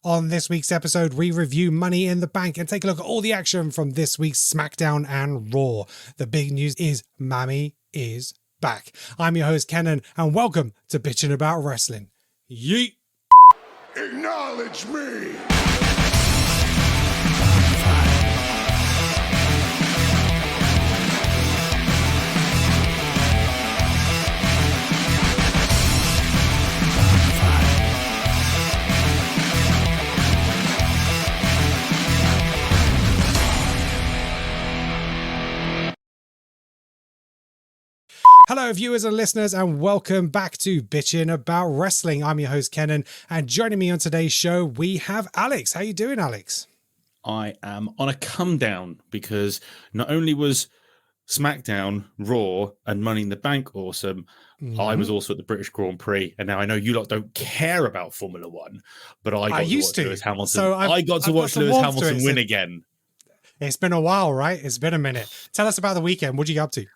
On this week's episode, we review Money in the Bank and take a look at all the action from this week's SmackDown and Raw. The big news is Mami is back. I'm your host, Kenan, and welcome to Bitchin' About Wrestling. Yeet! Acknowledge me! Hello, viewers and listeners, and welcome back to Bitchin' About Wrestling. I'm your host, Kenan, and joining me on today's show, we have Alex. How you doing, Alex? I am on a come down because not only was SmackDown, Raw, and Money in the Bank awesome, I was also at the British Grand Prix, and now I know you lot don't care about Formula One, but I got to watch Lewis Hamilton. So I got to watch Lewis Hamilton win again. It's been a while, right? It's been a minute. Tell us about the weekend. What did you get up to?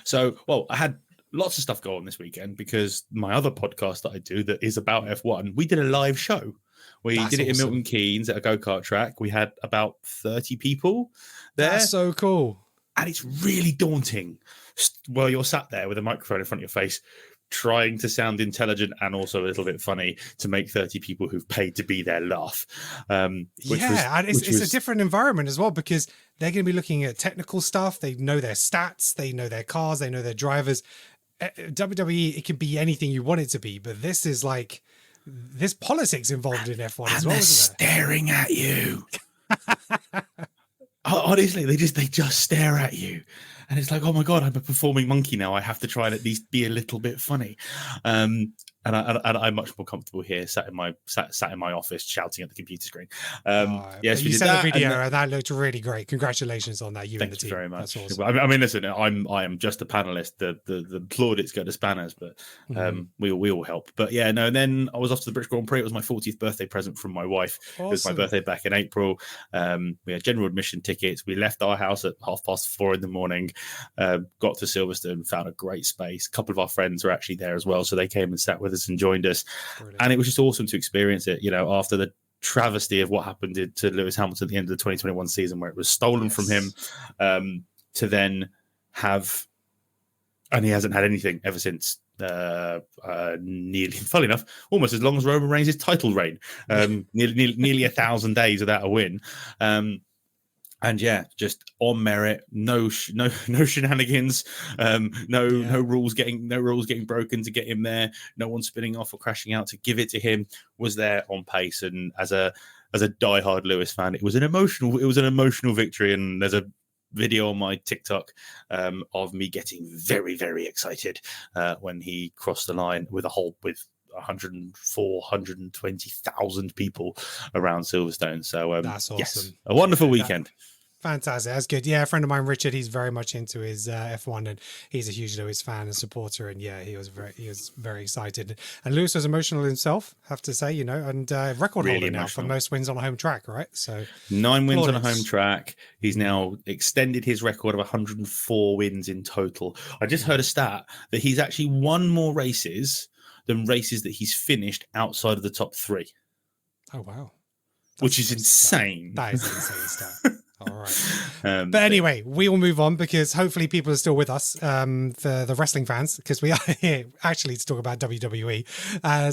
So, well, I had lots of stuff go on this weekend because my other podcast that I do that is about F1, we did a live show. We did it in Milton Keynes at a go-kart track. We had about 30 people there. That's so cool. And it's really daunting while you're sat there with a microphone in front of your face, trying to sound intelligent and also a little bit funny to make 30 people who've paid to be there laugh. It's a different environment as well because they're going to be looking at technical stuff. They know their stats, they know their cars, they know their drivers. WWE, it can be anything you want it to be, but this is like, there's politics involved in F1 as well, isn't there? Staring at you. Honestly, they just stare at you. And it's like, oh my God, I'm a performing monkey now. I have to try and at least be a little bit funny. And I'm much more comfortable here, sat in my office, shouting at the computer screen. Yes, you sent the video, and that looked really great. Congratulations on that, you and the team. Thank you very much. That's awesome. I mean, listen, I am just a panelist. The plaudits go to spanners, but we all help. But yeah, no. And then I was off to the British Grand Prix. It was my 40th birthday present from my wife. Awesome. It was my birthday back in April. We had general admission tickets. We left our house at 4:30 in the morning. Got to Silverstone, found a great space. A couple of our friends were actually there as well, so they came and sat with us and joined us. Brilliant. And it was just awesome to experience it, after the travesty of what happened to Lewis Hamilton at the end of the 2021 season, where it was stolen from him, to then have, and he hasn't had anything ever since. Nearly, funnily enough, almost as long as Roman Reigns' title reign, nearly 1,000 days without a win. And yeah, just on merit, no shenanigans, no rules getting broken to get him there, no one spinning off or crashing out to give it to him. Was there on pace, and as a diehard Lewis fan, it was an emotional victory. And there's a video on my TikTok of me getting very, very excited when he crossed the line with 120,000 people around Silverstone. So that's awesome. Yes, a wonderful weekend. Fantastic. That's good. Yeah, a friend of mine, Richard, he's very much into his F1, and he's a huge Lewis fan and supporter. And yeah, he was very excited. And Lewis was emotional himself, have to say, and record holder now for most wins on a home track, right? So 9 wins on a home track. He's now extended his record of 104 wins in total. I just heard a stat that he's actually won more races than races that he's finished outside of the top 3. Oh, wow. Which is insane. That is an insane stat. All right. But anyway, we will move on because hopefully people are still with us, the wrestling fans, because we are here actually to talk about WWE.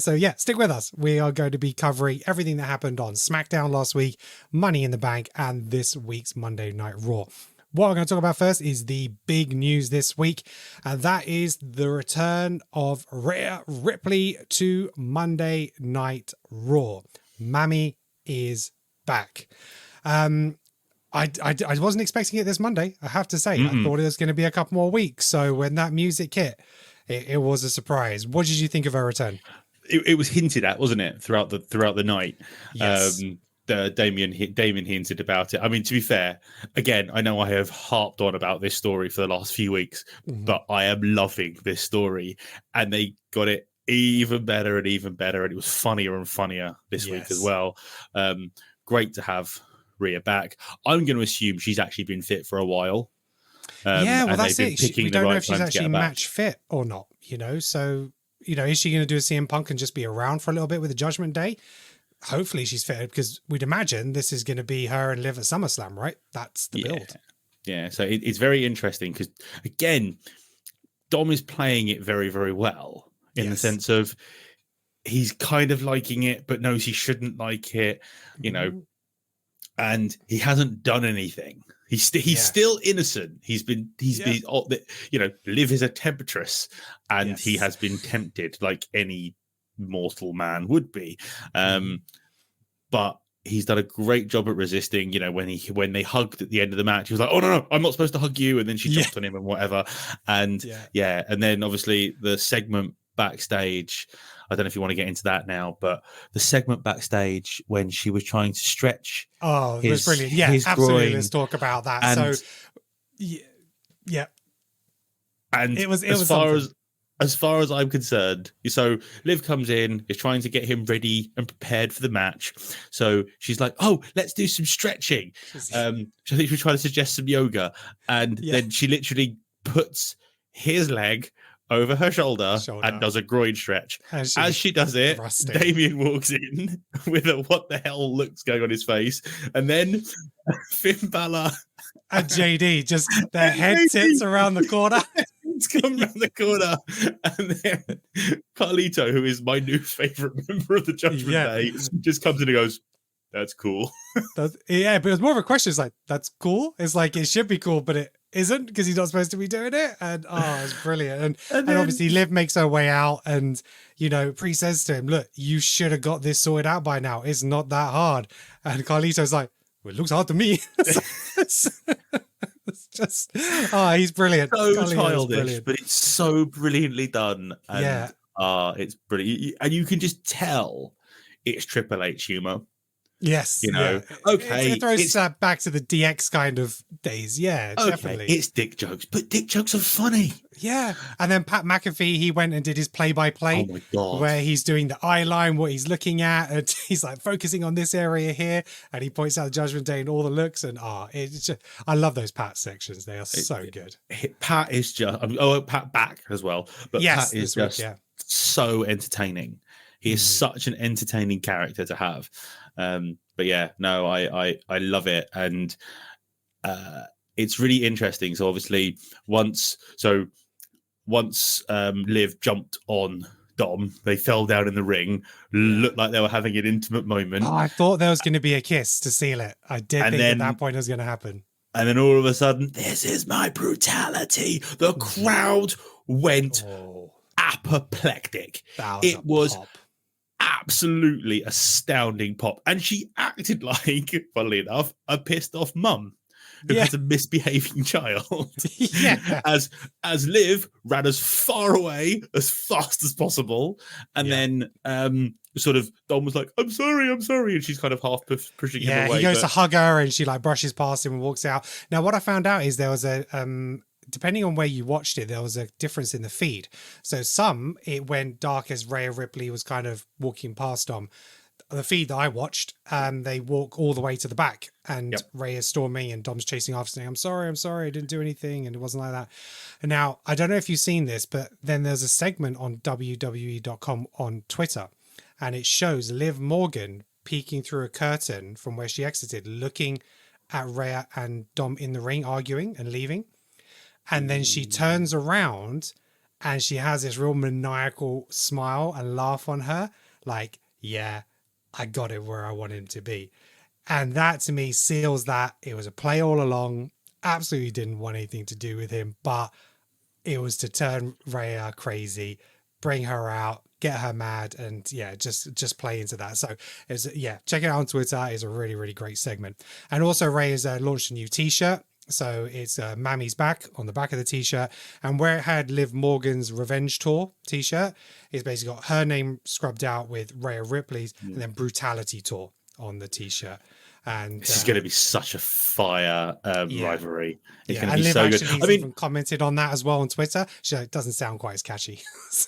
So yeah, stick with us. We are going to be covering everything that happened on SmackDown last week, Money in the Bank, and this week's Monday Night Raw. What we're going to talk about first is the big news this week, and that is the return of Rhea Ripley to Monday Night Raw. Mami is back. I wasn't expecting it this Monday, I have to say. I thought it was going to be a couple more weeks. So when that music hit, it was a surprise. What did you think of her return? It was hinted at, wasn't it, throughout the night? Yes. Damien hinted about it. I mean, to be fair, again, I know I have harped on about this story for the last few weeks, but I am loving this story, and they got it even better and even better, and it was funnier and funnier this week as well. Great to have Rhea back. I'm going to assume she's actually been fit for a while. That's it. We don't know if she's actually match fit or not, So, is she going to do a CM Punk and just be around for a little bit with the Judgment Day? hopefully she's fit, because we'd imagine this is going to be her and Liv at SummerSlam, right? That's the build. Yeah, so it's very interesting because, again, Dom is playing it very, very well in the sense of he's kind of liking it, but knows he shouldn't like it, you know, and he hasn't done anything. He's still innocent. He's been, you know, Liv is a temptress, and he has been tempted like any mortal man would be. But he's done a great job at resisting. You know, when they hugged at the end of the match, he was like, "Oh no, I'm not supposed to hug you," and then she jumped on him and whatever. And and then obviously the segment backstage. I don't know if you want to get into that now, but the segment backstage when she was trying to stretch. Oh, it was brilliant. Yeah, absolutely. Groin. Let's talk about that. And, so, yeah. And it was as far as I'm concerned, so Liv comes in, is trying to get him ready and prepared for the match. So she's like, "Oh, let's do some stretching." I think she was trying to suggest some yoga, and then she literally puts his leg over her shoulder and does a groin stretch. As she does it, Damien walks in with a what the hell looks going on his face, and then Finn Balor and JD just their head sits around the corner. It's come around the corner, and then Carlito, who is my new favorite member of the Judgment Day, just comes in and goes, "That's cool." But it was more of a question. It's like, "That's cool." It's like it should be cool, but it isn't, because he's not supposed to be doing it. And it's brilliant. And then, obviously Liv makes her way out, and you know, Pre says to him, "Look, you should have got this sorted out by now. It's not that hard." And Carlito's like, "Well, it looks hard to me." It's just he's brilliant. So childish, but it's so brilliantly done. And it's brilliant. And you can just tell it's Triple H humor. Yes, you know, it throws that back to the DX kind of days. Yeah, definitely. It's dick jokes, but dick jokes are funny. Yeah, and then Pat McAfee, he went and did his play-by-play. Oh my god! Where he's doing the eye line, what he's looking at, and he's like focusing on this area here, and he points out the Judgment Day and all the looks, and it's just, I love those Pat sections. They are so good. Pat is just Pat back as well, but Pat is just so entertaining. He is such an entertaining character to have. But yeah, no, I love it. And it's really interesting. So obviously once Liv jumped on Dom, they fell down in the ring, looked like they were having an intimate moment. I thought there was going to be a kiss to seal it. I did think at that point it was going to happen. And then all of a sudden, "This is my brutality." The crowd went apoplectic. It was absolutely astounding pop, and she acted like, funnily enough, a pissed off mum who has a misbehaving child. as Liv ran as far away as fast as possible, and then sort of Dom was like, I'm sorry, and she's kind of half pushing him away. He goes to hug her, and she like brushes past him and walks out. Now, what I found out is there was a depending on where you watched it, there was a difference in the feed. So it went dark as Rhea Ripley was kind of walking past Dom. The feed that I watched, they walk all the way to the back, and Rhea's storming, and Dom's chasing after, saying, I'm sorry, I didn't do anything, and it wasn't like that. And now, I don't know if you've seen this, but then there's a segment on WWE.com on Twitter, and it shows Liv Morgan peeking through a curtain from where she exited, looking at Rhea and Dom in the ring, arguing and leaving. And then she turns around and she has this real maniacal smile and laugh on her. Like, yeah, I got it where I want him to be. And that to me seals that it was a play all along. Absolutely didn't want anything to do with him, but it was to turn Rhea crazy, bring her out, get her mad, and just play into that. So check it out on Twitter. It's a really, really great segment. And also Rhea has launched a new t-shirt. So it's MAMI'S back on the back of the t-shirt, and where it had Liv Morgan's Revenge Tour t-shirt, it's basically got her name scrubbed out with Rhea Ripley's, and then Brutality Tour on the t-shirt. And this is going to be such a fire rivalry. It's going to be Liv so good. Even commented on that as well on Twitter. It doesn't sound quite as catchy.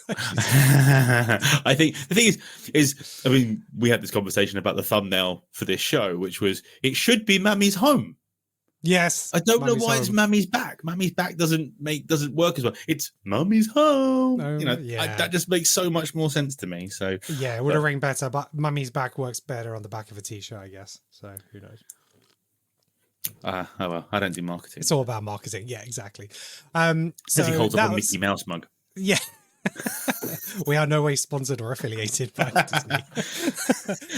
I think the thing is, I mean, we had this conversation about the thumbnail for this show, which was it should be MAMI'S home. Yes. I don't know why home. it's Mami's back. Mami's back doesn't work as well. It's Mami's home. That just makes so much more sense to me. So yeah, it would have rang better, but Mami's back works better on the back of a t-shirt, I guess. So who knows? Oh well, I don't do marketing. It's all about marketing. Yeah, exactly. So he holds up a Mickey Mouse mug. Yeah. We are no way sponsored or affiliated by Disney.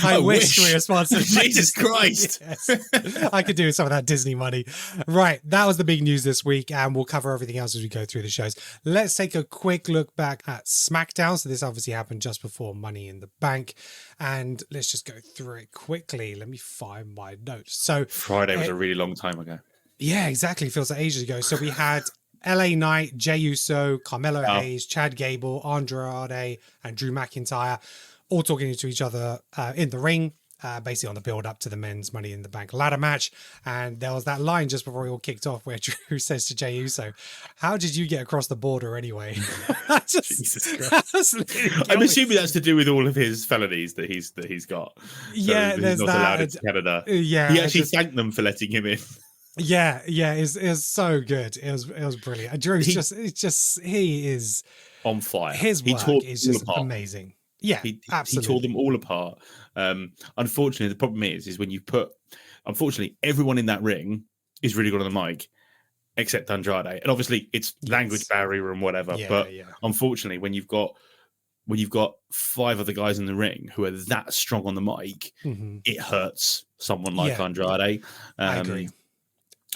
I wish we were sponsored. Jesus Christ. Yes. I could do some of that Disney money. Right. That was the big news this week, and we'll cover everything else as we go through the shows. Let's take a quick look back at SmackDown. So this obviously happened just before Money in the Bank, and let's just go through it quickly. Let me find my notes. So Friday was a really long time ago. Yeah, exactly. Feels like ages ago. So we had LA Knight, Jey Uso, Carmelo Hayes, Chad Gable, Andrade, and Drew McIntyre all talking to each other in the ring, basically on the build up to the men's Money in the Bank ladder match. And there was that line just before we all kicked off where Drew says to Jey Uso, "How did you get across the border anyway?" Jesus Christ. I'm assuming that's to do with all of his felonies that he's got. Yeah, so there's not that. allowed into Canada. Yeah, he actually thanked them for letting him in. Yeah, it was so good. It was brilliant. Drew's he is on fire. His work is just amazing. Yeah, absolutely. He tore them all apart. Unfortunately, the problem is when you unfortunately, everyone in that ring is really good on the mic, except Andrade. And obviously, it's language barrier and whatever. But unfortunately, when you've got 5 other guys in the ring who are that strong on the mic, it hurts someone like Andrade. I agree.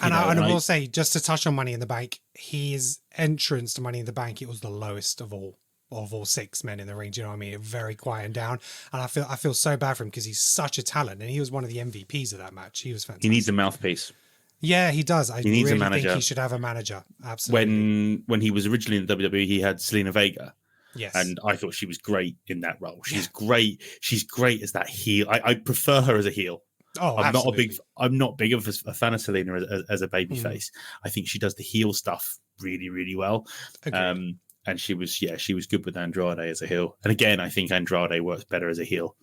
And I will say, just to touch on Money in the Bank, his entrance to Money in the Bank, it was the lowest of all 6 men in the ring. Do you know what I mean? Very quiet and down. And I feel so bad for him because he's such a talent, and he was one of the MVPs of that match. He was fantastic. He needs a mouthpiece. Yeah, he does. He needs a manager. Think he should have a manager. Absolutely. When he was originally in the WWE, he had Selena Vega. Yes. And I thought she was great in that role. She's great. She's great as that heel. I prefer her as a heel. Oh, I'm not big of a fan of Selena as a baby face. I think she does the heel stuff really, really well. And she was good with Andrade as a heel. And again, I think Andrade works better as a heel.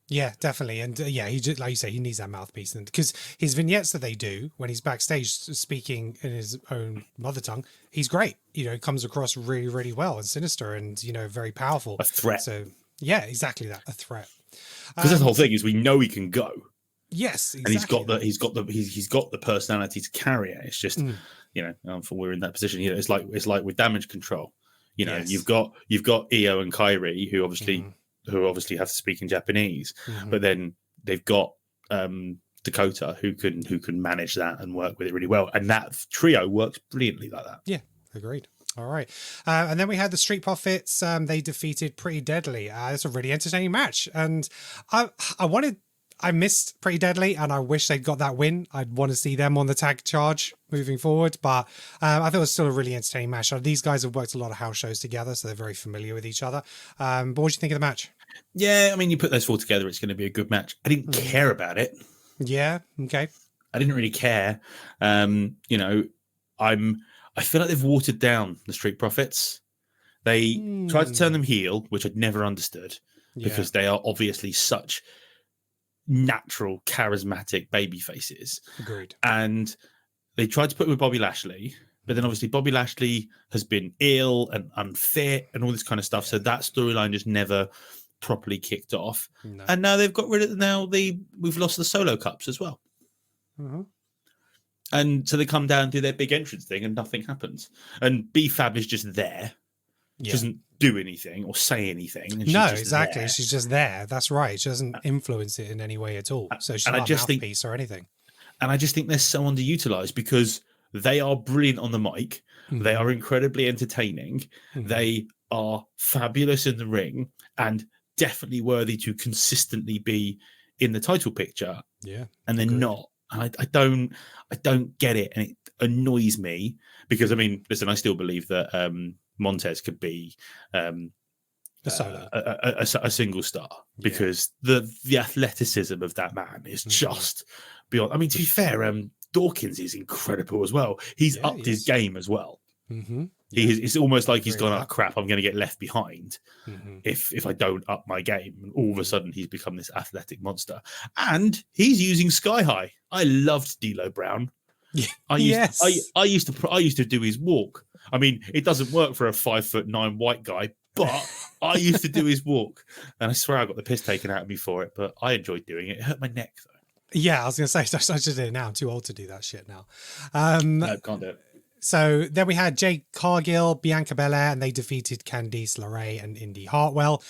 Yeah, definitely. And he just, like you say, he needs that mouthpiece. And because his vignettes that they do when he's backstage speaking in his own mother tongue, he's great. He comes across really, really well and sinister and, very powerful. A threat. So yeah, exactly that. A threat. Because that's the whole thing is we know he can go. Yes, exactly. And he's got the personality to carry it. It's just we're in that position. It's like with Damage Control. You've got Io and Kairi who obviously have to speak in Japanese, but then they've got Dakota who can manage that and work with it really well. And that trio works brilliantly like that. Yeah, agreed. All right. And then we had the Street Profits. They defeated Pretty Deadly. It's a really entertaining match. And I missed Pretty Deadly, and I wish they'd got that win. I'd want to see them on the tag charge moving forward, but I thought it was still a really entertaining match. These guys have worked a lot of house shows together, so they're very familiar with each other. But what do you think of the match? Yeah, I mean, you put those 4 together, it's going to be a good match. I didn't care about it. Yeah, okay. I didn't really care. I feel like they've watered down the Street Profits. They tried to turn them heel, which I'd never understood, because they are obviously such natural, charismatic baby faces. Agreed. And they tried to put him with Bobby Lashley, but then obviously Bobby Lashley has been ill and unfit and all this kind of stuff. So that storyline just never properly kicked off. No. And now they've got rid of we've lost the solo cups as well. And so they come down, do their big entrance thing, and nothing happens. And B-Fab is just there. She doesn't do anything or say anything. No, exactly. There. She's just there. That's right. She doesn't influence it in any way at all. So she's not a mouthpiece or anything. And I just think they're so underutilized because they are brilliant on the mic. They are incredibly entertaining. They are fabulous in the ring and definitely worthy to consistently be in the title picture. Yeah. And they're not. And I don't get it. And it annoys me because, I mean, listen, I still believe that Montez could be a single star because the athleticism of that man is just beyond. I mean, to be fair, Dawkins is incredible as well. He's upped his game as well. It's almost like he's gone, oh crap, I'm going to get left behind if I don't up my game. And all of a sudden he's become this athletic monster. And he's using Sky High. I loved D'Lo Brown. Yes. I used to do his walk. I mean, it doesn't work for a 5'9" white guy, but I used to do his walk, and I swear I got the piss taken out of me for it. But I enjoyed doing it. It hurt my neck though. Yeah, I was going to say, I should do it now. I'm too old to do that shit now. No, can't do it. So then we had Jade Cargill, Bianca Belair, and they defeated Candice LeRae and Indy Hartwell.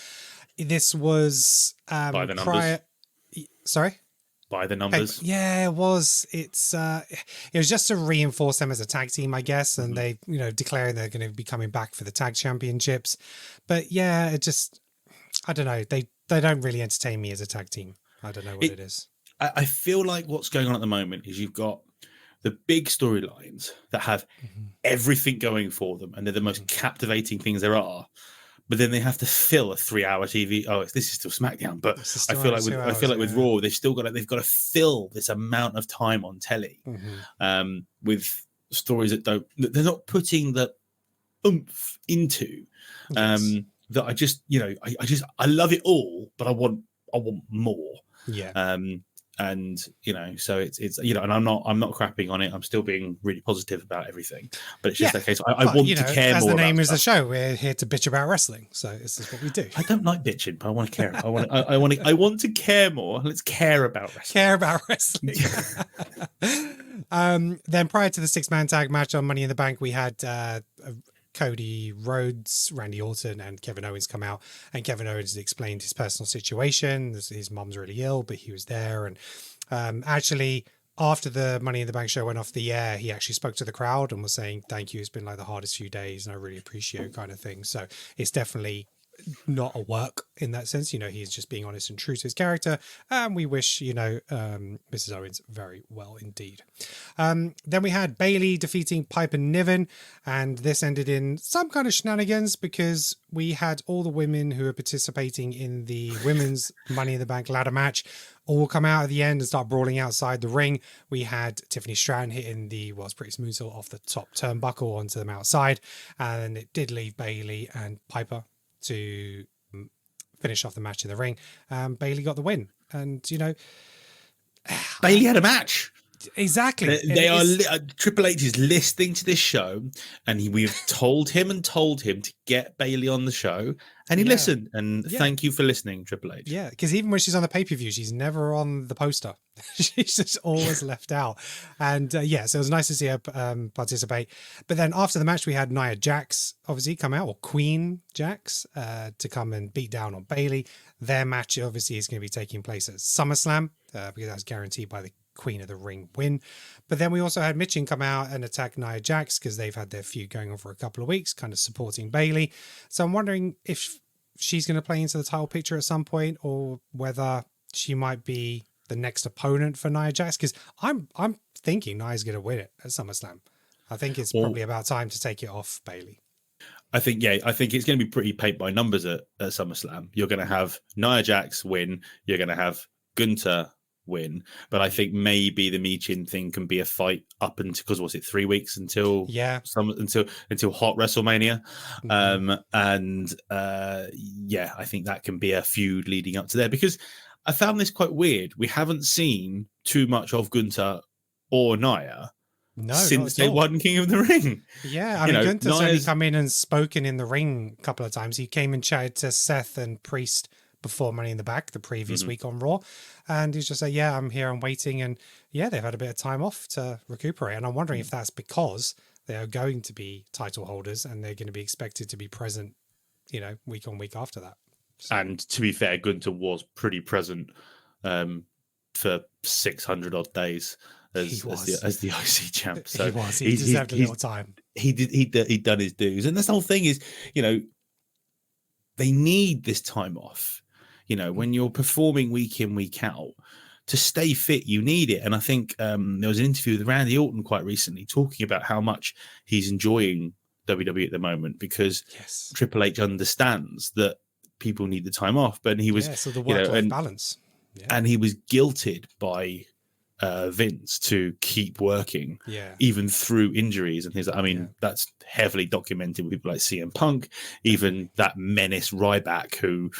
This was By the numbers. Sorry? By the numbers. Yeah, it was. It was just to reinforce them as a tag team, I guess, and they, declaring they're going to be coming back for the tag championships. But yeah, it just, I don't know. They don't really entertain me as a tag team. I don't know what it is. I feel like what's going on at the moment is you've got the big storylines that have everything going for them, and they're the most captivating things there are. But then they have to fill a 3-hour TV. Oh, this is still SmackDown, but I feel like with Raw, they've got to fill this amount of time on telly with stories they're not putting the oomph into. That I love it all, but I want more. Yeah. And so it's and I'm not crapping on it. I'm still being really positive about everything, but it's just that case. I want to care as more. As the name of the show, we're here to bitch about wrestling, so this is what we do. I don't like bitching, but I want to care. I want to care more. Let's care about wrestling. Care about wrestling. Then prior to the 6-man tag match on Money in the Bank, we had Cody Rhodes, Randy Orton, and Kevin Owens come out, and Kevin Owens explained his personal situation. His mom's really ill, but he was there. And actually, after the Money in the Bank show went off the air, he actually spoke to the crowd and was saying, "Thank you. It's been like the hardest few days, and I really appreciate it," kind of thing. So it's definitely not a work in that sense. He's just being honest and true to his character, and we wish Mrs. Owens very well indeed. Then we had Bayley defeating Piper Niven, and this ended in some kind of shenanigans because we had all the women who are participating in the women's Money in the Bank ladder match all come out at the end and start brawling outside the ring. We had Tiffany Stratton hitting the Pretty Smooth off the top turnbuckle onto them outside, and it did leave Bayley and Piper to finish off the match in the ring. Bayley got the win, and Bayley had a match. Exactly. Triple H is listening to this show, and we've told him to get Bayley on the show, and he listened. And thank you for listening, Triple H. Yeah, because even when she's on the pay-per-view, she's never on the poster. She's just always left out. And so it was nice to see her participate. But then after the match, we had Nia Jax obviously come out, or Queen Jax, to come and beat down on Bayley. Their match obviously is going to be taking place at SummerSlam because that's guaranteed by the Queen of the Ring win. But then we also had Michin come out and attack Nia Jax because they've had their feud going on for a couple of weeks, kind of supporting Bayley. So I'm wondering if she's going to play into the title picture at some point, or whether she might be the next opponent for Nia Jax, because I'm thinking Nia's going to win it at SummerSlam. I think it's probably about time to take it off Bayley. I think it's going to be pretty paint by numbers at SummerSlam. You're going to have Nia Jax win. You're going to have Gunther win, but I think maybe the Michin thing can be a fight up until, because was it 3 weeks until until hot WrestleMania, I think that can be a feud leading up to there, because I found this quite weird. We haven't seen too much of Gunther or Nia since they won King of the Ring. Yeah, I mean, Gunther's only come in and spoken in the ring a couple of times. He came and chatted to Seth and Priest before Money in the Bank the previous week on Raw, and he's just like, yeah, I'm here, I'm waiting. And they've had a bit of time off to recuperate, and I'm wondering if that's because they are going to be title holders and they're going to be expected to be present week on week after that. So. And to be fair, Gunther was pretty present for 600 odd days as the IC champ. So he deserved a little time. He'd done his dues, and this whole thing is, they need this time off. When you're performing week in, week out, to stay fit, you need it. And I think there was an interview with Randy Orton quite recently talking about how much he's enjoying WWE at the moment, because Triple H understands that people need the time off. But he was so the work-life balance. Yeah. And he was guilted by Vince to keep working, Yeah. even through injuries and things. I mean, that's heavily documented with people like CM Punk, even that menace Ryback, who,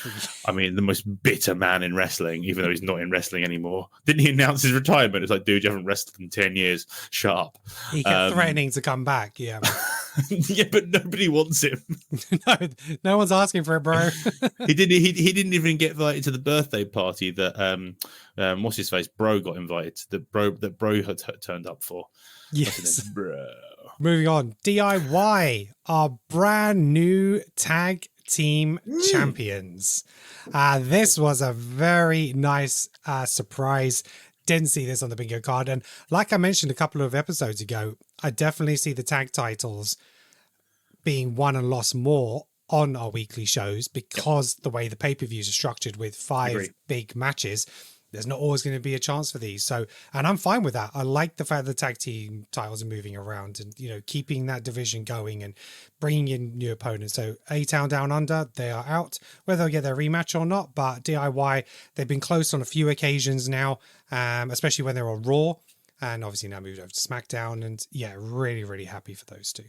I mean, the most bitter man in wrestling, even though he's not in wrestling anymore. Didn't he announce his retirement? It's like, dude, you haven't wrestled in 10 years. Shut up. He kept threatening to come back. Yeah. Yeah, but nobody wants him. No one's asking for it, bro. He didn't even get invited to the birthday party that what's his face Bro got invited to, that Bro had turned up for. Yes. Bro. Moving on, DIY are brand new tag team champions. This was a very nice surprise. Didn't see this on the bingo card, and like I mentioned a couple of episodes ago, I definitely see the tag titles being won and lost more on our weekly shows because the way the pay-per-views are structured with 5 big matches, there's not always going to be a chance for these. So, and I'm fine with that. I like the fact that the tag team titles are moving around and, you know, keeping that division going and bringing in new opponents. So A-Town Down Under, they are out, whether they'll get their rematch or not. But DIY, they've been close on a few occasions now, especially when they're on Raw, and obviously now moved over to SmackDown. And yeah, really, really happy for those two.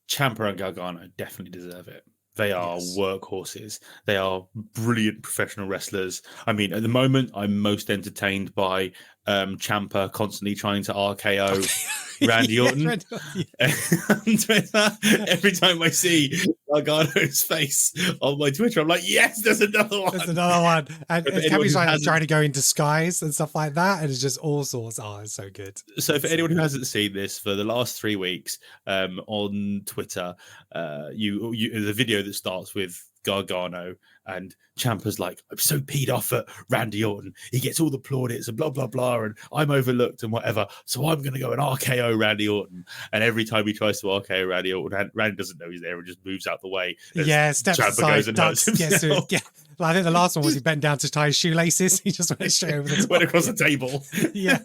Ciampa and Gargano definitely deserve it. They are workhorses. They are brilliant professional wrestlers. I mean, at the moment, I'm most entertained by Ciampa constantly trying to RKO Randy Orton. On Twitter, every time I see Gargano's face on my Twitter, I'm like, yes, there's another one. There's another one. And Cammy's trying to go in disguise and stuff like that. And it's just all sorts. Oh, it's so good. So for anyone who hasn't seen this, for the last 3 weeks on Twitter, the video that starts with Gargano and Ciampa's like, I'm so peed off at Randy Orton. He gets all the plaudits and blah, blah, blah. And I'm overlooked and whatever. So I'm going to go and RKO Randy Orton. And every time he tries to RKO Randy Orton, Randy doesn't know he's there and just moves out the way. Steps aside, ducks, I think the last one was he bent down to tie his shoelaces. He just went straight over the top. Went across the table. Yeah.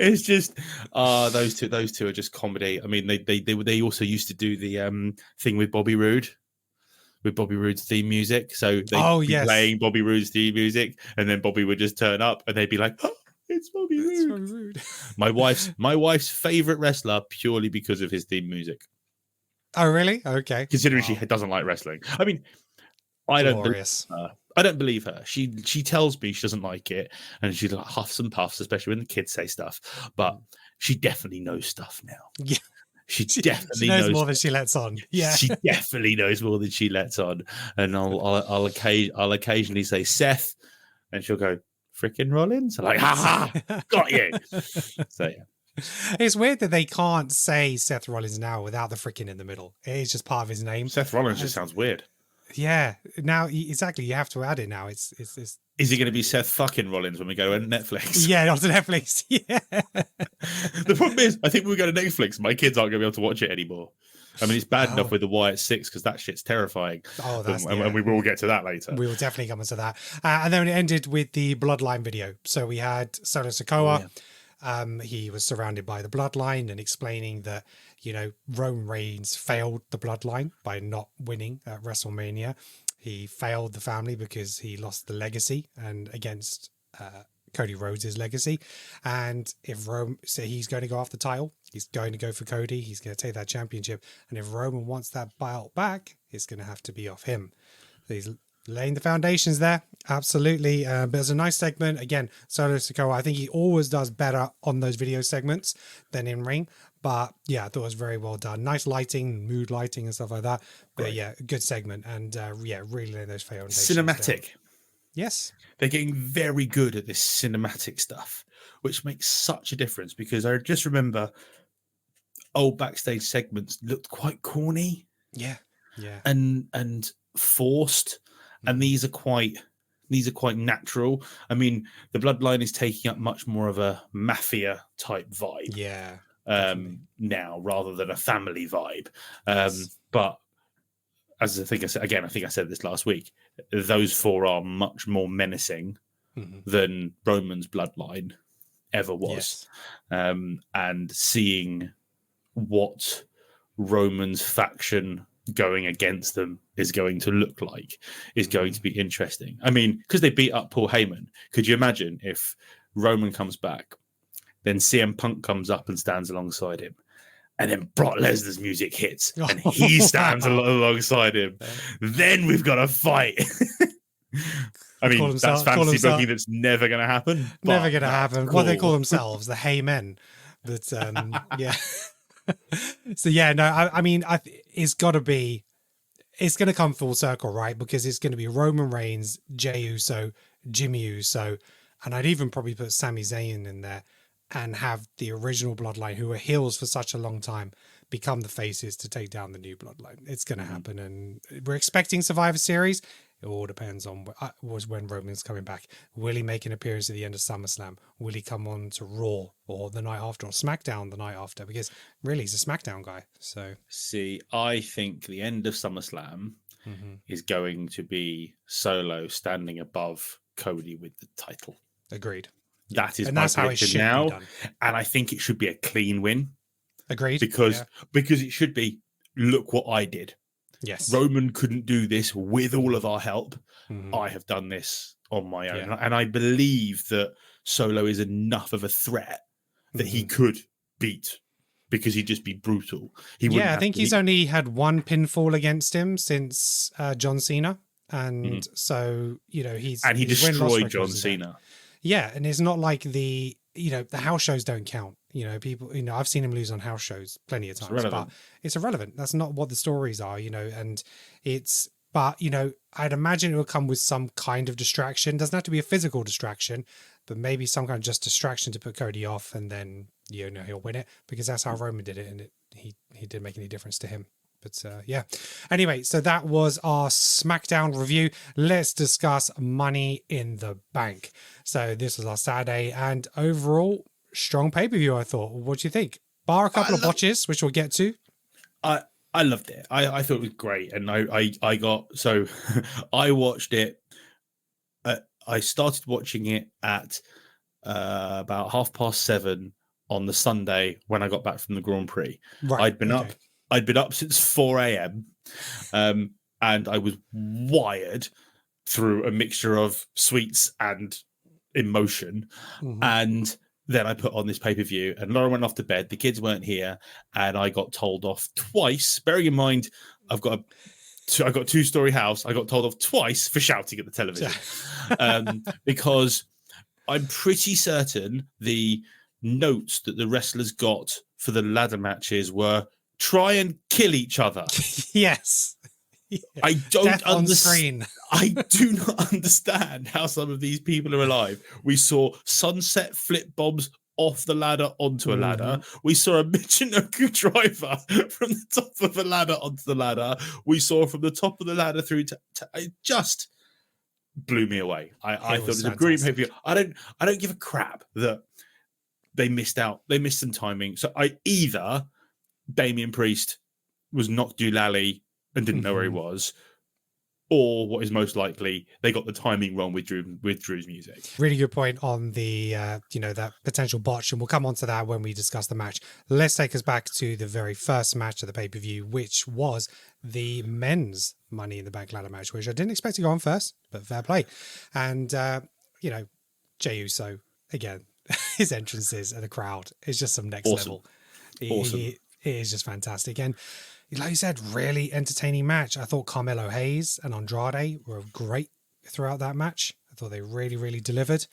It's just, those two are just comedy. I mean, they also used to do the thing with Bobby Roode. With Bobby Roode's theme music. So they'd be playing Bobby Roode's theme music, and then Bobby would just turn up and they'd be like, oh, it's Bobby Roode. My wife's favorite wrestler purely because of his theme music. Oh, really? Okay. Considering she doesn't like wrestling. I mean, I don't believe her. She tells me she doesn't like it, and she like huffs and puffs, especially when the kids say stuff. But she definitely knows stuff now. Yeah. She definitely knows more than she lets on. Yeah, she definitely knows more than she lets on. And I'll occasionally say Seth, and she'll go frickin' Rollins. I'm like, ha ha, got you. So yeah, it's weird that they can't say Seth Rollins now without the frickin' in the middle. It is just part of his name. Seth Rollins just sounds weird. Yeah, now exactly. You have to add it now. It's Is he going to be Seth fucking Rollins when we go to Netflix? Yeah, onto Netflix. Yeah. The problem is, I think when we go to Netflix, my kids aren't going to be able to watch it anymore. I mean, it's bad enough with the Wyatt 6 because that shit's terrifying. Oh, and we will get to that later. We will definitely come into that. And then it ended with the Bloodline video. So we had Solo Sikoa. He was surrounded by the Bloodline and explaining that, you know, Roman Reigns failed the Bloodline by not winning at WrestleMania. He failed the family because he lost the legacy and against Cody Rhodes' legacy. And if Roman, so he's going to go off the title, he's going to go for Cody, he's going to take that championship. And if Roman wants that belt back, it's going to have to be off him. So he's laying the foundations there. Absolutely. But it's a nice segment. Again, Solo Sikoa, I think he always does better on those video segments than in ring. But yeah, I thought it was very well done. Nice lighting, mood lighting and stuff like that. But yeah, good segment. And really laying those foundations. Cinematic. Down. Yes. They're getting very good at this cinematic stuff, which makes such a difference because I just remember old backstage segments looked quite corny. Yeah. Yeah. And forced. And these are quite natural. I mean, the Bloodline is taking up much more of a mafia type vibe. Yeah. Now rather than a family vibe. But as I think I said this last week, those four are much more menacing than Roman's Bloodline ever was. Yes. And seeing what Roman's faction going against them is going to look like is going to be interesting. I mean, because they beat up Paul Heyman, could you imagine if Roman comes back Then CM Punk comes up and stands alongside him. And then Brock Lesnar's music hits and he stands alongside him. Then we've got a fight. I mean, that's fantasy booking that's never going to happen. Never going to happen. Cool. What they call themselves, the Hey Men. But yeah. So yeah, no, I mean, it's got to be, it's going to come full circle, right? Because it's going to be Roman Reigns, Jey Uso, Jimmy Uso, and I'd even probably put Sami Zayn in there and have the original Bloodline, who were heels for such a long time, become the faces to take down the new Bloodline. It's going to happen, and we're expecting Survivor Series. It all depends on when Roman's coming back. Will he make an appearance at the end of SummerSlam? Will he come on to Raw or the night after, or SmackDown the night after? Because really, he's a SmackDown guy. So, see, I think the end of SummerSlam is going to be Solo standing above Cody with the title. Agreed. That is my prediction now, and I think it should be a clean win. Agreed. Because it should be. Look what I did. Yes. Roman couldn't do this with all of our help. I have done this on my own. Yeah. And I believe that Solo is enough of a threat that he could beat, because he'd just be brutal. I think he's only had one pinfall against him since John Cena. And so, you know, he destroyed John Cena. Yeah. And it's not like the house shows don't count. You know, people, I've seen him lose on house shows plenty of times, but it's irrelevant. That's not what the stories are, and but I'd imagine it will come with some kind of distraction. Doesn't have to be a physical distraction, but maybe some kind of just distraction to put Cody off, and then, he'll win it, because that's how Roman did it. And he didn't make any difference to him. But yeah. Anyway, so that was our SmackDown review. Let's discuss Money in the Bank. So this was our Saturday, and overall, strong pay-per-view, I thought. What do you think? Bar a couple of botches, which we'll get to. I loved it. I thought it was great. And I watched it. I started watching it at about 7:30 on the Sunday when I got back from the Grand Prix. Right. I'd been up since 4 a.m. And I was wired through a mixture of sweets and emotion. And then I put on this pay-per-view, and Laura went off to bed. The kids weren't here, and I got told off twice. Bearing in mind, I've got a two-story house. I got told off twice for shouting at the television, because I'm pretty certain the notes that the wrestlers got for the ladder matches were try and kill each other. Yes. Yeah. I don't understand. I do not understand how some of these people are alive. We saw sunset flip bombs off the ladder onto a ladder. We saw a Michinoku driver from the top of a ladder onto the ladder. We saw from the top of the ladder through to it just blew me away. I thought it was a great pay-per-view. I don't give a crap that they missed out. They missed some timing. So either Damian Priest was knocked doolally and didn't know where he was, or what is most likely, they got the timing wrong with Drew's music. Really good point on the that potential botch, and we'll come on to that when we discuss the match. Let's take us back to the very first match of the pay-per-view, which was the men's Money in the Bank ladder match, which I didn't expect to go on first, but fair play. And Jey Uso, again, his entrances and the crowd is just some next level. Awesome. It is just fantastic. And like you said, really entertaining match. I thought Carmelo Hayes and Andrade were great throughout that match. I thought they really, really delivered.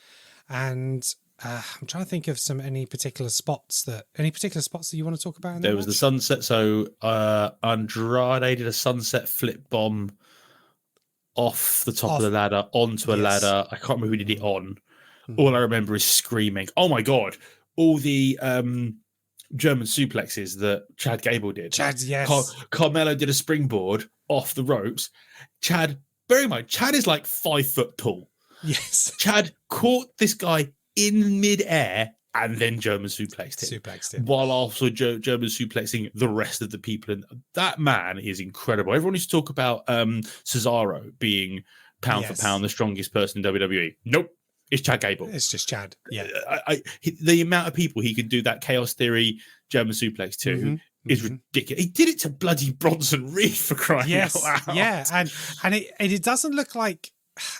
And I'm trying to think of any particular spots that you want to talk about? There was the sunset. So Andrade did a sunset flip bomb off the top of the ladder onto a ladder. I can't remember who did it on. All I remember is screaming, "Oh my God!" All the German suplexes that Chad Gable did. Carmelo did a springboard off the ropes. Chad, bear in mind, Chad is like 5 foot tall. Yes. Chad caught this guy in midair and then German suplexed him. While also German suplexing the rest of the people. And that man is incredible. Everyone used to talk about Cesaro being pound for pound the strongest person in WWE. Nope. It's Chad Gable. It's just Chad. Yeah. The amount of people he could do that Chaos Theory German suplex to is ridiculous. He did it to bloody Bronson Reed, for crying out loud. Yeah. And it doesn't look like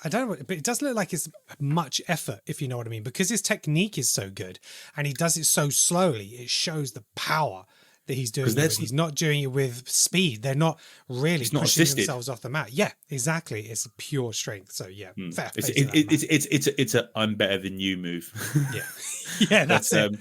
I don't know, but it doesn't look like it's much effort, if you know what I mean, because his technique is so good and he does it so slowly. It shows the power that he's doing it with. He's not doing it with speed. They're not really pushing themselves off the mat. Yeah, exactly. It's pure strength. So yeah, fair. It's a I'm better than you move. Yeah, yeah, that's it.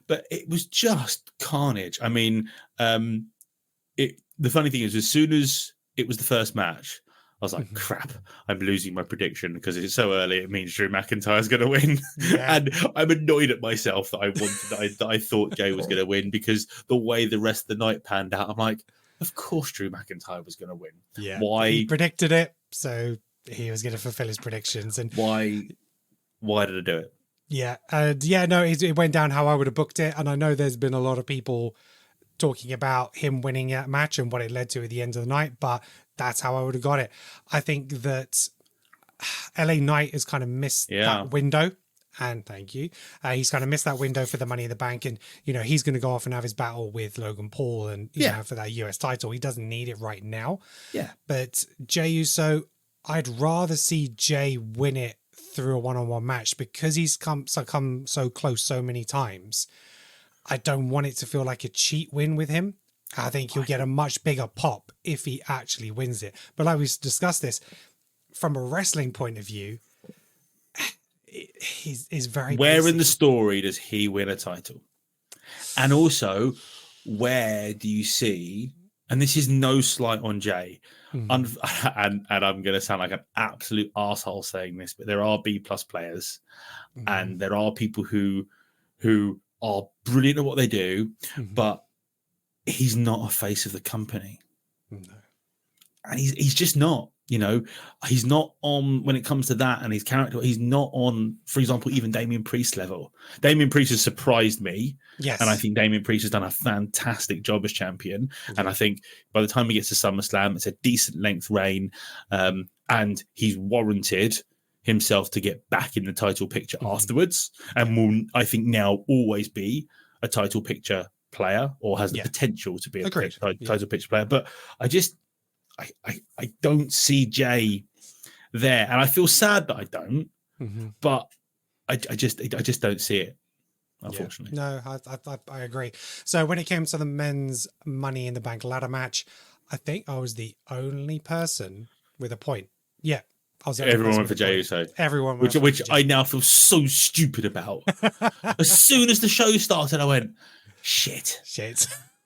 But it was just carnage. I mean, the funny thing is, as soon as it was the first match, I was like, crap, I'm losing my prediction because it's so early. It means Drew McIntyre's going to win. Yeah. And I'm annoyed at myself that I thought Jay was going to win, because the way the rest of the night panned out, I'm like, of course Drew McIntyre was going to win. Yeah. Why? He predicted it, so he was going to fulfill his predictions. And why did I do it? Yeah. No, it went down how I would have booked it. And I know there's been a lot of people talking about him winning that match and what it led to at the end of the night, but that's how I would have got it. I think that LA Knight has kind of missed that window. And thank you. He's kind of missed that window for the Money in the Bank. And, he's going to go off and have his battle with Logan Paul and, you know, for that US title. He doesn't need it right now. Yeah. But Jey Uso, I'd rather see Jey win it through a one-on-one match, because he's come so close so many times. I don't want it to feel like a cheat win with him. I think he'll get a much bigger pop if he actually wins it. But like we discussed this, from a wrestling point of view, he's very... Where basic. In the story does he win a title? And also, where do you see... And this is no slight on Jay, and I'm going to sound like an absolute arsehole saying this, but there are B+ players, and there are people who are brilliant at what they do, but he's not a face of the company. No. And he's just not, he's not on, when it comes to that and his character, he's not on, for example, even Damian Priest level. Damian Priest has surprised me. Yes. And I think Damian Priest has done a fantastic job as champion. And I think by the time he gets to SummerSlam, it's a decent length reign. And he's warranted himself to get back in the title picture afterwards, and will, I think, now always be a title picture player, or has the potential to be a title picture player. But I don't see Jay there, and I feel sad that I don't. But I just don't see it, unfortunately. No, I agree. So when it came to the men's Money in the Bank ladder match, I think I was the only person with a point. Yeah. Everyone went for Jey Uso. Everyone went which I now feel so stupid about. As soon as the show started, I went, shit.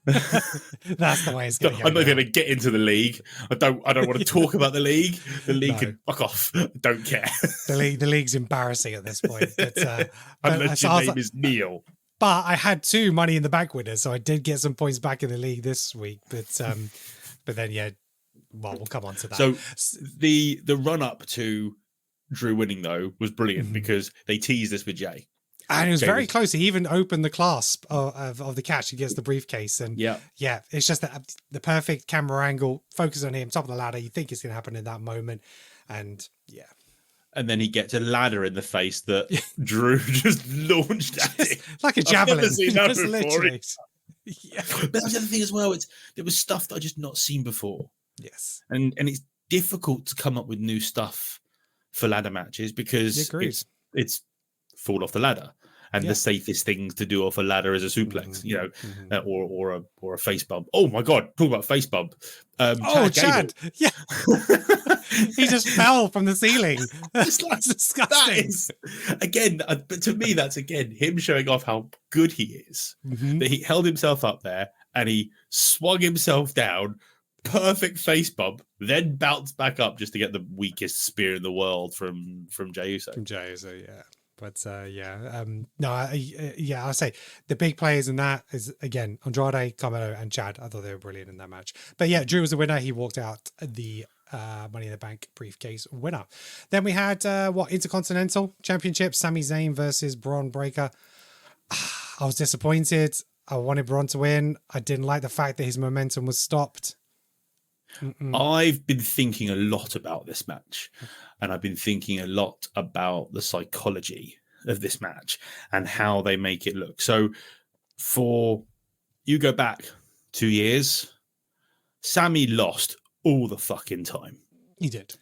That's the way it's going to go. I'm not going to get into the league. I don't want to talk about the league. The league can fuck off. I don't care. The league's embarrassing at this point. But, unless your name is Neil. But I had 2 Money in the Bank winners, so I did get some points back in the league this week. But then well, we'll come on to that. So the run up to Drew winning, though, was brilliant, because they teased this with Jay. And it was very close. He even opened the clasp of the catch against the briefcase. And yeah, it's just that the perfect camera angle, focus on him, top of the ladder. You think it's going to happen in that moment. And and then he gets a ladder in the face that Drew just launched at him. Like a javelin. I've never seen that before. Literally. But that's the other thing as well. There was stuff that I just not seen before. Yes. And it's difficult to come up with new stuff for ladder matches, because it's fall off the ladder. And the safest thing to do off a ladder is a suplex, or a face bump. Oh my God, talk about face bump. Chad. Yeah. He just fell from the ceiling. That's disgusting. That is, again, but to me, that's again him showing off how good he is. That he held himself up there and he swung himself down. Perfect face bump, then bounced back up just to get the weakest spear in the world from Jey Uso. Yeah. But I'll say the big players in that is, again, Andrade, Carmelo, and Chad. I thought they were brilliant in that match. But yeah, Drew was the winner. He walked out the Money in the Bank briefcase winner. Then we had Intercontinental Championship, Sami Zayn versus Braun Breaker. I was disappointed. I wanted Braun to win. I didn't like the fact that his momentum was stopped. I've been thinking a lot about this match, and I've been thinking a lot about the psychology of this match and how they make it look. So you go back 2 years, Sammy lost all the fucking time. He did.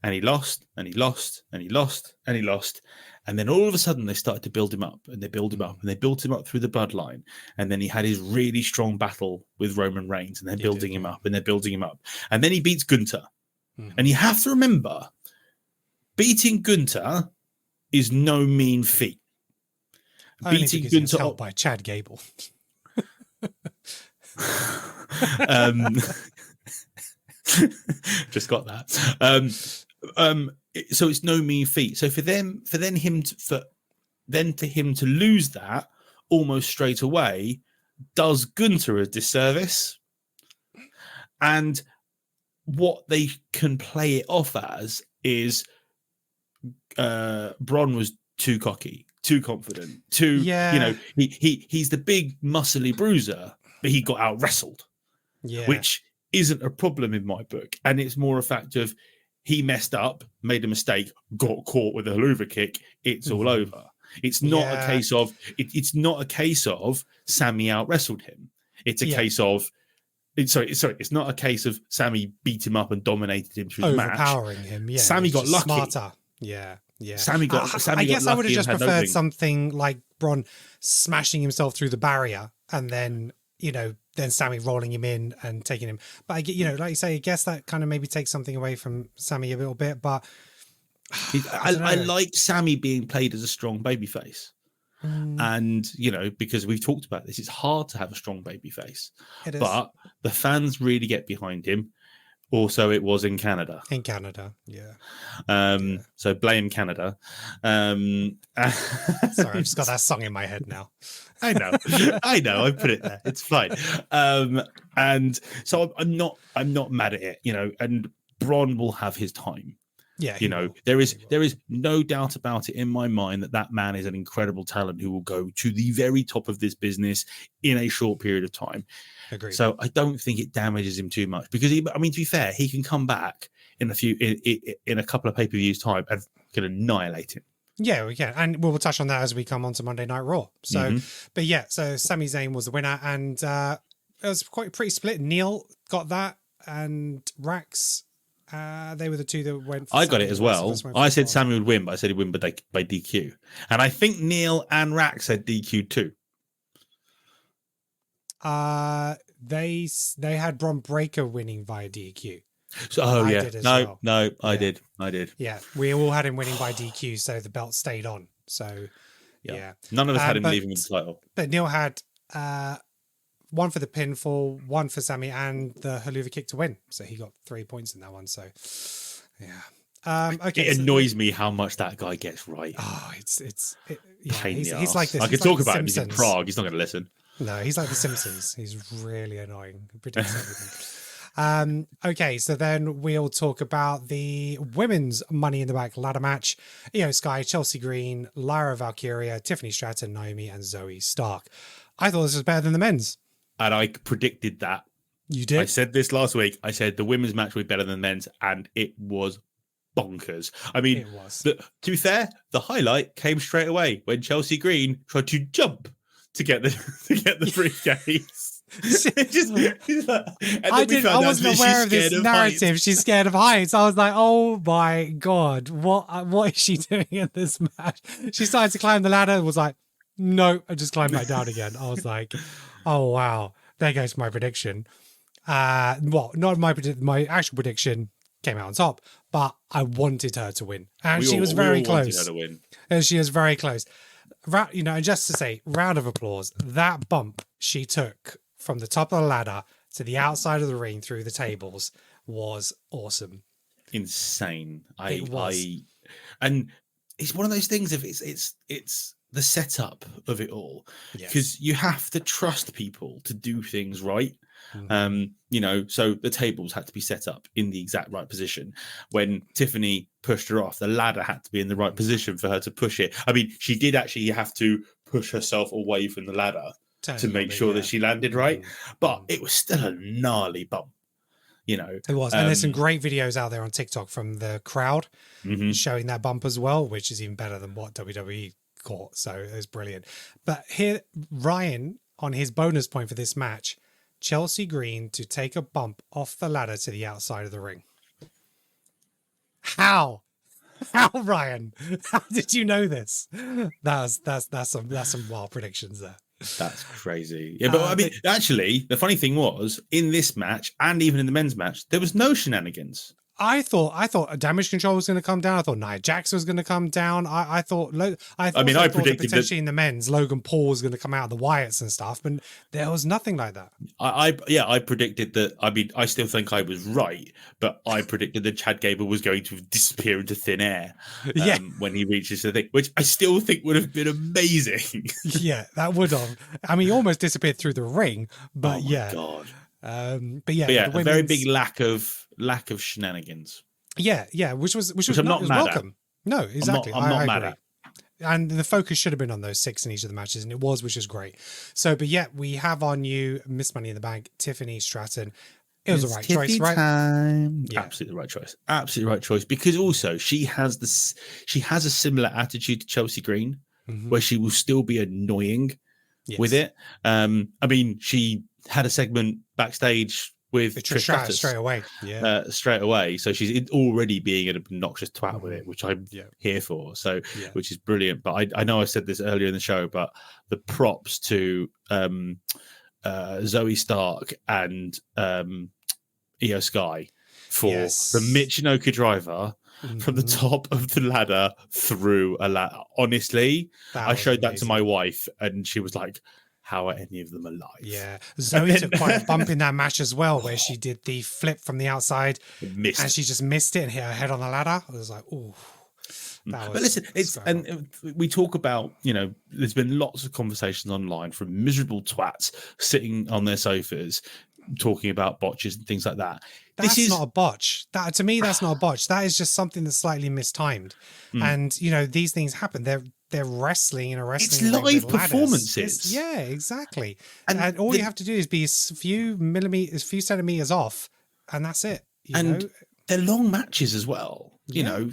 and he lost, and he lost, and he lost, and he lost. And then all of a sudden they started to build him up, and they built him up, and they built him up through the bloodline. And then he had his really strong battle with Roman Reigns, and they're building him up, and they're building him up. And then he beats Gunther. And you have to remember, beating Gunther is no mean feat. Beating Gunther helped by Chad Gable. Just got that. So it's no mean feat. So for him to lose that almost straight away does Gunther a disservice. And what they can play it off as is Braun was too cocky, too confident, he's the big muscly bruiser, but he got out wrestled, which isn't a problem in my book. And it's more a fact of he messed up, made a mistake, got caught with a haluva kick. It's all over. It's not a case of it's not a case of Sammy out wrestled him. It's a case of it's not a case of Sammy beat him up and dominated him through the match. Overpowering him. Yeah, Sammy got lucky. Smarter. Yeah. Sammy got. I guess I would have just preferred something like Braun smashing himself through the barrier, and then then Sammy rolling him in and taking him. But I get, like you say, I guess that kind of maybe takes something away from Sammy a little bit. But I like Sammy being played as a strong babyface. And because we've talked about this, it's hard to have a strong babyface. But the fans really get behind him. Also, it was in Canada. So blame Canada. Sorry, I've just got that song in my head now. I know. I put it there. It's fine. And so I'm not mad at it. And Braun will have his time. Yeah, there is no doubt about it in my mind that man is an incredible talent who will go to the very top of this business in a short period of time. Agreed. So I don't think it damages him too much because to be fair, he can come back in a couple of pay-per-views time and can annihilate him. Yeah, we can, and we'll touch on that as we come on to Monday Night Raw. So, but yeah, so Sami Zayn was the winner, and it was pretty split. Neil got that, and Rax. They were the two that went. I got it as well. I said Sammy would win, but I said he'd win by DQ. And I think Neil and Rax said DQ too. They had Bron Breakker winning via DQ. So, I did. Yeah, we all had him winning by DQ, so the belt stayed on. So yeah. None of us had him leaving with the title. But Neil had one for the pinfall, one for Sammy, and the haluva kick to win. So he got 3 points in that one. So, yeah. Okay. It annoys me how much that guy gets right. Oh, he's like this. I could talk about him. He's in Prague. He's not going to listen. No, he's like the Simpsons. He's really annoying. He predicts everything. Okay, so then we'll talk about the women's Money in the Bank ladder match. Io Sky, Chelsea Green, Lyra Valkyria, Tiffany Stratton, Naomi, and Zoe Stark. I thought this was better than the men's. And I predicted that. You did? I said this last week. I said the women's match would be better than the men's, and it was bonkers. I mean, it was. To be fair, the highlight came straight away when Chelsea Green tried to jump to get the briefcase. I wasn't aware of this narrative. Heights. She's scared of heights. I was like, oh my God, what is she doing in this match? She started to climb the ladder and was like, no, I just climbed back down again. I was like, oh wow, there goes my prediction. Not my actual prediction came out on top, but I wanted her to win. And she was very close. Her to win. And she was very close. Just to say, round of applause, that bump she took from the top of the ladder to the outside of the ring through the tables was awesome. Insane. And it's one of those things if it's the setup of it all, because you have to trust people to do things right. So the tables had to be set up in the exact right position. When Tiffany pushed her off, the ladder had to be in the right position for her to push it. I mean, she did actually have to push herself away from the ladder to make sure that she landed right, but it was still a gnarly bump. It was, and there's some great videos out there on TikTok from the crowd showing that bump as well, which is even better than what WWE caught. So it was brilliant. But here, Ryan, on his bonus point for this match, Chelsea Green to take a bump off the ladder to the outside of the ring. How? How, Ryan? How did you know this? That's some wild predictions there. That's crazy. Yeah, but I mean, actually, the funny thing was, in this match and even in the men's match, there was no shenanigans. I thought Damage Control was going to come down. I thought Nia Jax was going to come down. I predicted that potentially in the men's, Logan Paul was going to come out of the Wyatts and stuff, but there was nothing like that. I predicted that. I mean, I still think I was right, but I predicted that Chad Gable was going to disappear into thin air when he reaches the thing, which I still think would have been amazing. Yeah, that would have. I mean, he almost disappeared through the ring, but God. But yeah, a very big lack of shenanigans. Yeah, which I'm not mad welcome. At. No, exactly. I'm not mad at. And the focus should have been on those 6 in each of the matches, and it was, which is great. So, but yeah, we have our new Miss Money in the Bank, Tiffany Stratton. It was the right choice, right? Yeah. Absolutely the right choice. Absolutely right choice. Because also she has a similar attitude to Chelsea Green, where she will still be annoying with it. I mean, she had a segment backstage with Trish Stratus straight away. Straight away. So she's already being an obnoxious twat with it, which I'm here for. So, which is brilliant. But I know I said this earlier in the show, but the props to Zoe Stark and Io Sky for the Michinoku driver from the top of the ladder through a ladder. Honestly, I showed that to my wife, and she was like, how are any of them alive? Yeah. Zoe took quite a bump in that match as well, where she did the flip from the outside and she just missed it and hit her head on the ladder. I was like, ooh. But listen, we talk about, there's been lots of conversations online from miserable twats sitting on their sofas talking about botches and things like that. That's not a botch. To me, that's not a botch. That is just something that's slightly mistimed. And, these things happen. They're wrestling in a wrestling ring. It's live performances. Yeah, exactly. And all you have to do is be a few centimeters off, and that's it. You know? They're long matches as well.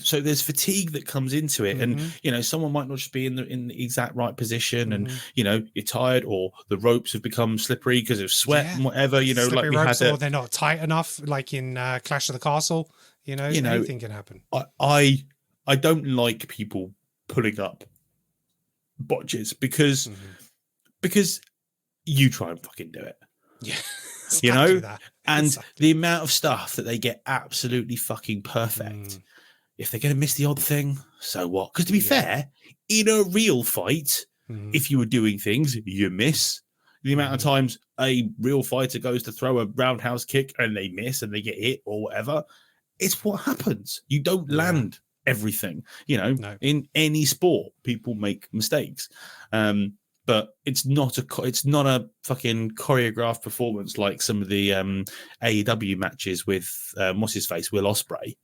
So there's fatigue that comes into it, and someone might not just be in the exact right position, and you're tired, or the ropes have become slippery because of sweat and whatever. Slippery like we ropes, had or they're not tight enough, like in Clash of the Castle. Anything can happen. I don't like people pulling up botches because you try and fucking do it. Yeah. And the amount of stuff that they get absolutely fucking perfect. If they're going to miss the odd thing, so what? Because to be fair, in a real fight, if you were doing things, you miss. The amount of times a real fighter goes to throw a roundhouse kick and they miss and they get hit or whatever, it's what happens. You don't land everything. No. In any sport, people make mistakes. But it's not a fucking choreographed performance like some of the AEW matches with what's his face, Will Ospreay,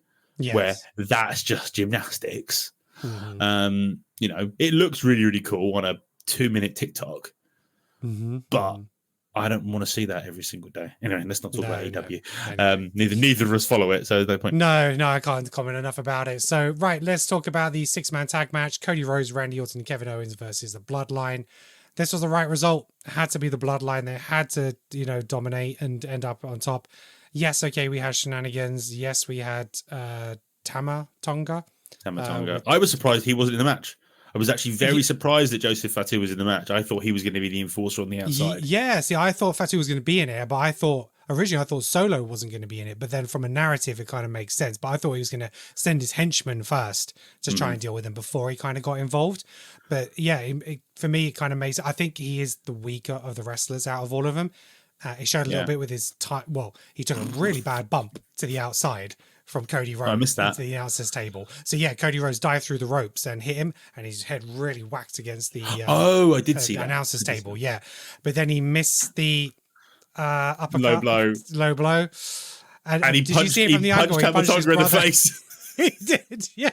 where that's just gymnastics. It looks really, really cool on a 2-minute TikTok, but I don't want to see that every single day. Anyway, let's not talk about AEW. Neither of us follow it, so there's no point. No, I can't comment enough about it. So, right, let's talk about the 6-man tag match: Cody Rhodes, Randy Orton, and Kevin Owens versus the Bloodline. This was the right result. It had to be the Bloodline. They had to, dominate and end up on top. Yes, okay, we had shenanigans. Yes, we had Tama Tonga. I was surprised he wasn't in the match. I was actually very surprised that Joseph Fatu was in the match. I thought he was going to be the enforcer on the outside. Yeah, see, I thought Fatu was going to be in it, but originally I thought Solo wasn't going to be in it. But then from a narrative, it kind of makes sense. But I thought he was going to send his henchmen first to try and deal with him before he kind of got involved. But yeah, for me, it kind of makes it. I think he is the weaker of the wrestlers out of all of them. He showed a little bit with his time. Well, he took a really bad bump to the outside from Cody Rhodes into the announcer's table. So yeah, Cody Rhodes dived through the ropes and hit him, and his head really whacked against the I did see that announcer's table. Yeah, but then he missed the uppercut, low blow, and he did punched, you see it from the angle? He punched him in the face. He did, yeah.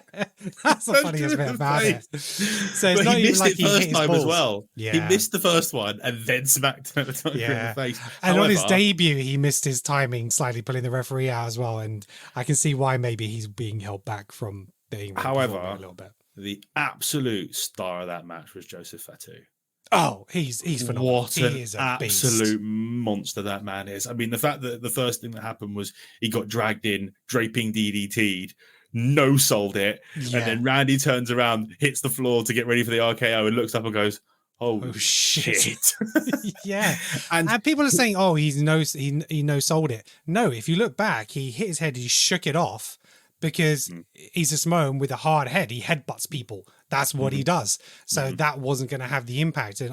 That's the funniest bit about it. So it's not he even missed like it he first hit his time balls as well. Yeah. He missed the first one and then smacked him in the face. And on his debut, he missed his timing, slightly pulling the referee out as well. And I can see why maybe he's being held back from being. However, a little bit. The absolute star of that match was Joseph Fatu. Oh, he's phenomenal. What he an is a absolute beast. monster that man is. I mean, the fact that the first thing that happened was he got dragged in, draping DDT'd, no sold it, Yeah. and then Randy turns around, hits the floor to get ready for the RKO, and looks up and goes, "Oh shit!" Yeah, and people are saying, "Oh, he no sold it." No, if you look back, he hit his head, he shook it off because he's a Samoan with a hard head. He headbutts people. That's what he does. So that wasn't going to have the impact. And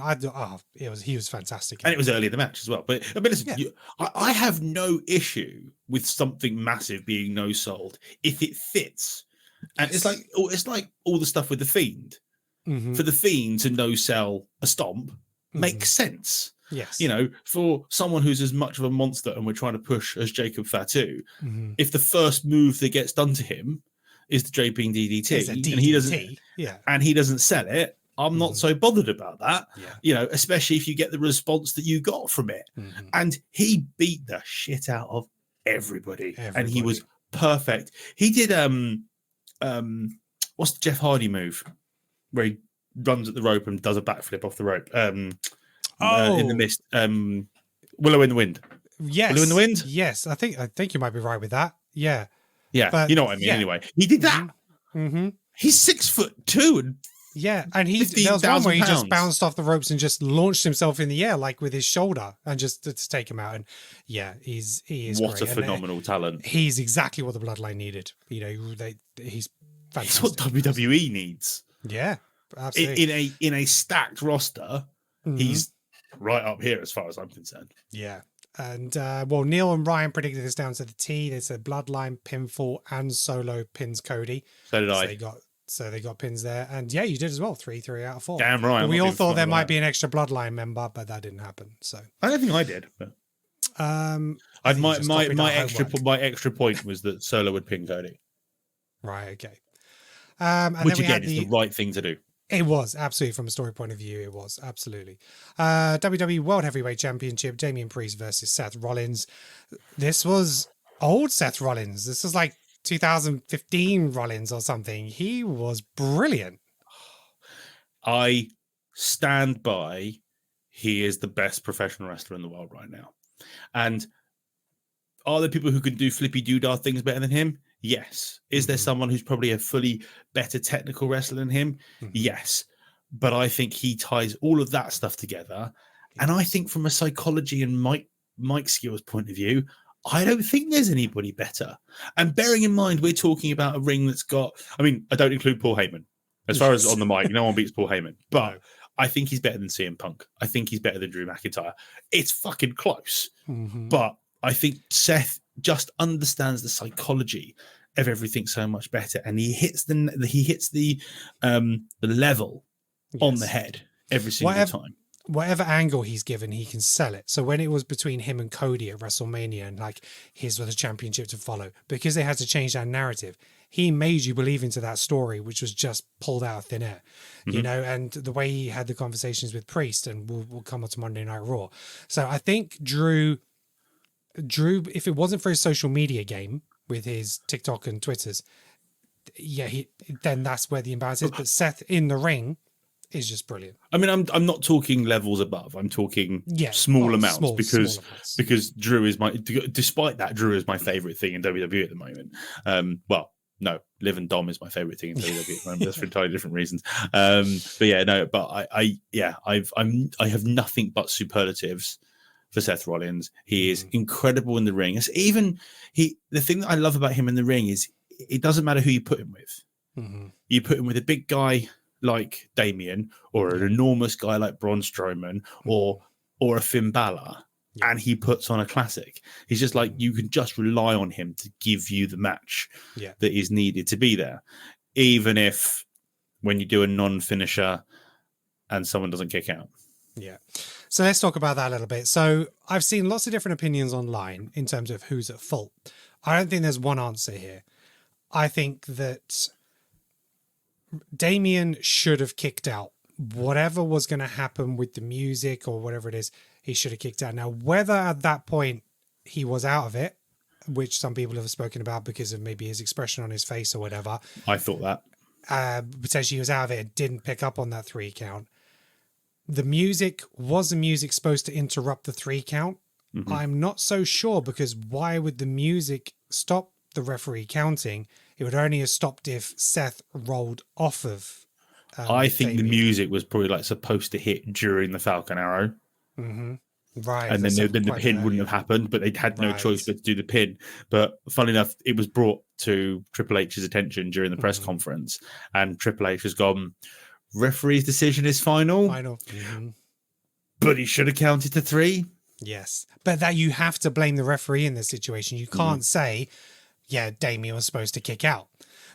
he was fantastic. And it was early in the match as well. But I mean, listen, I have no issue with something massive being no sold if it fits. And it's like all the stuff with the Fiend. For the Fiend to no sell a stomp makes sense. Yes. You know, for someone who's as much of a monster and we're trying to push as Jacob Fatu, if the first move that gets done to him is the draping DDT, and he doesn't sell it, I'm not so bothered about that. Yeah. You know, especially if you get the response that you got from it. And he beat the shit out of everybody. And he was perfect. He did what's the Jeff Hardy move where he runs at the rope and does a backflip off the rope? In the mist. Willow in the Wind. Yes. Willow in the Wind? Yes. I think you might be right with that. Yeah. Yeah. But, you know what I mean, anyway. He did that. He's 6'2" and yeah, and there was one where he just bounced off the ropes and just launched himself in the air, like with his shoulder, and just to take him out. And yeah, he is what great. A phenomenal talent. He's exactly what the Bloodline needed. You know, he's fantastic. It's what WWE needs. Yeah, absolutely. In a stacked roster, he's right up here as far as I'm concerned. Yeah. And Neil and Ryan predicted this down to the T. They said Bloodline, pinfall, and Solo pins Cody. So did I. So they got pins there. And yeah, you did as well. 3 out of 4. Damn right. But we all thought there might be an extra Bloodline member, but that didn't happen. So I don't think I did. But my extra point was that Solo would pin Cody. Right. Okay. Which again is the right thing to do. It was absolutely, from a story point of view, it was absolutely. WWE World Heavyweight Championship, Damian Priest versus Seth Rollins. This was old Seth Rollins. This was like 2015 Rollins or something. He was brilliant. I stand by. He is the best professional wrestler in the world right now. And are there people who can do flippy doodah things better than him? Yes. Is there someone who's probably a fully better technical wrestler than him? Yes. But I think he ties all of that stuff together. And I think from a psychology and mic skills point of view, I don't think there's anybody better. And bearing in mind, we're talking about a ring that's got, I mean, I don't include Paul Heyman. As far as on the mic, no one beats Paul Heyman. But I think he's better than CM Punk. I think he's better than Drew McIntyre. It's fucking close. But I think Seth just understands the psychology of everything so much better, and he hits the level on the head every single time. Whatever angle he's given, he can sell it. So when it was between him and Cody at WrestleMania, and like here's the championship to follow, because they had to change that narrative, he made you believe into that story, which was just pulled out of thin air, you know. And the way he had the conversations with Priest, and we'll come on to Monday Night Raw. So I think Drew, if it wasn't for his social media game with his TikTok and Twitters, then that's where the imbalance is. But Seth in the ring is just brilliant. I mean, I'm not talking levels above. I'm talking small amounts because Drew is despite that, Drew is my favorite thing in WWE at the moment. No, Liv and Dom is my favorite thing in WWE at the moment. That's for entirely different reasons. I have nothing but superlatives for Seth Rollins. He is incredible in the ring. The thing that I love about him in the ring is it doesn't matter who you put him with. You put him with a big guy like Damian, or an enormous guy like Braun Strowman, or a Finn Balor, and he puts on a classic. He's just like, you can just rely on him to give you the match that is needed to be there, even if when you do a non-finisher and someone doesn't kick out. Yeah. So let's talk about that a little bit. So I've seen lots of different opinions online in terms of who's at fault. I don't think there's one answer here. I think that Damian should have kicked out. Whatever was going to happen with the music or whatever it is, he should have kicked out. Now, whether at that point he was out of it, which some people have spoken about because of maybe his expression on his face or whatever. I thought that. Potentially he was out of it and didn't pick up on that 3 count. The music, was the music supposed to interrupt the 3 count? I'm not so sure, because why would the music stop the referee counting It would only have stopped if Seth rolled off of. I think Damien. the music was probably like supposed to hit during the Falcon Arrow. Mm-hmm. Right. And then the pin wouldn't have happened, but they had no choice but to do the pin. But funnily enough, it was brought to Triple H's attention during the press conference, and Triple H has gone, referee's decision is final. But he should have counted to 3. Yes. But that you have to blame the referee in this situation. You can't say, yeah, Damien was supposed to kick out.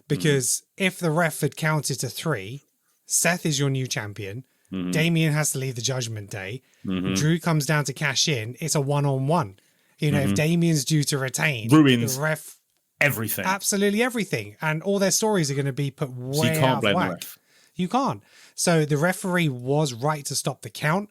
Because if the ref had counted to 3, Seth is your new champion. Damien has to leave the Judgment Day. Drew comes down to cash in. It's a 1-on-1. You know, if Damien's due to retain, ruins the ref everything. Absolutely everything. And all their stories are going to be put way so you can't out blame of the whack. ref. You can't. So the referee was right to stop the count,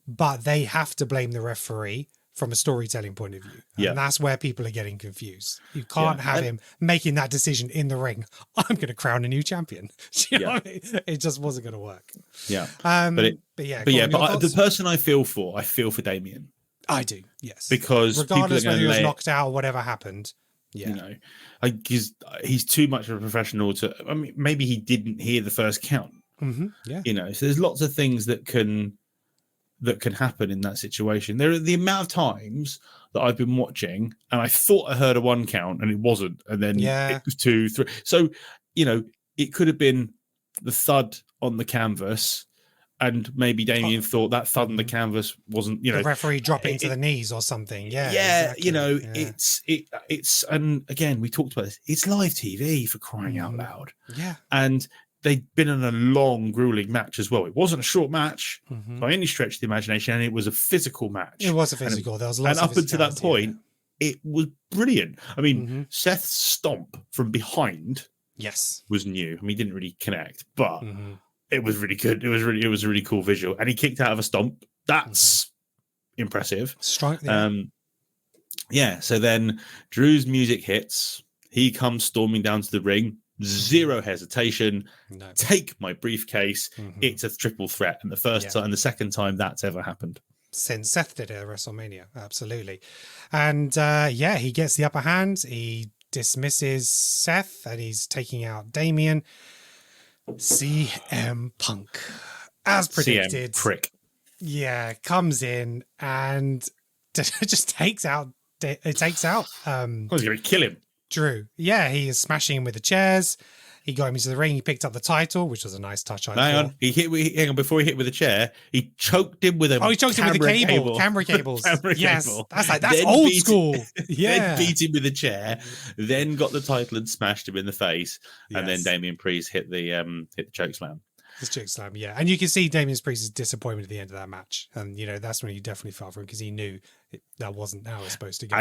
but they have to blame the referee from a storytelling point of view. And that's where people are getting confused. You can't have him making that decision in the ring. I'm going to crown a new champion. You know what I mean? It just wasn't going to work. Yeah. But the person I feel for Damien. I do, yes. Because regardless whether he was knocked out or whatever happened, you know, he's too much of a professional to. I mean, maybe he didn't hear the first count. Yeah. You know, so there's lots of things that can happen in that situation. There are the amount of times that I've been watching and I thought I heard a 1 count and it wasn't, and then it was 2, 3. So, you know, it could have been the thud on the canvas, and maybe Damien thought that thud on the canvas wasn't, you know, the referee dropping to the knees or something. Yeah, exactly. You know, it's and again we talked about this. It's live TV, for crying out loud. Yeah, and they'd been in a long, grueling match as well. It wasn't a short match by any stretch of the imagination, and it was a physical match. It was a physical. There was lots and of up until that point, it was brilliant. I mean, Seth's stomp from behind, was new. I mean, he didn't really connect, but it was really good. It was a really cool visual, and he kicked out of a stomp. That's impressive. Strong. Yeah. So then Drew's music hits. He comes storming down to the ring. Zero hesitation. No. Take my briefcase. It's a triple threat, and the first time and the second time that's ever happened since Seth did it at WrestleMania. Absolutely. And he gets the upper hand. He dismisses Seth, and he's taking out Damien. CM Punk, as predicted, CM prick. Yeah, comes in and just takes out. I was going to kill him. Drew. Yeah, he is smashing him with the chairs. He got him into the ring. He picked up the title, which was a nice touch. Hang on, before he hit with a chair, he choked him with a. Oh, he choked him with the camera cables. Yes, that's old school. Then beat him with a chair, then got the title and smashed him in the face, and then Damian Priest hit the choke slam. The choke slam, yeah, and you can see Damian Priest's disappointment at the end of that match, and you know that's when he definitely felt for him because he knew that wasn't how it was supposed to go.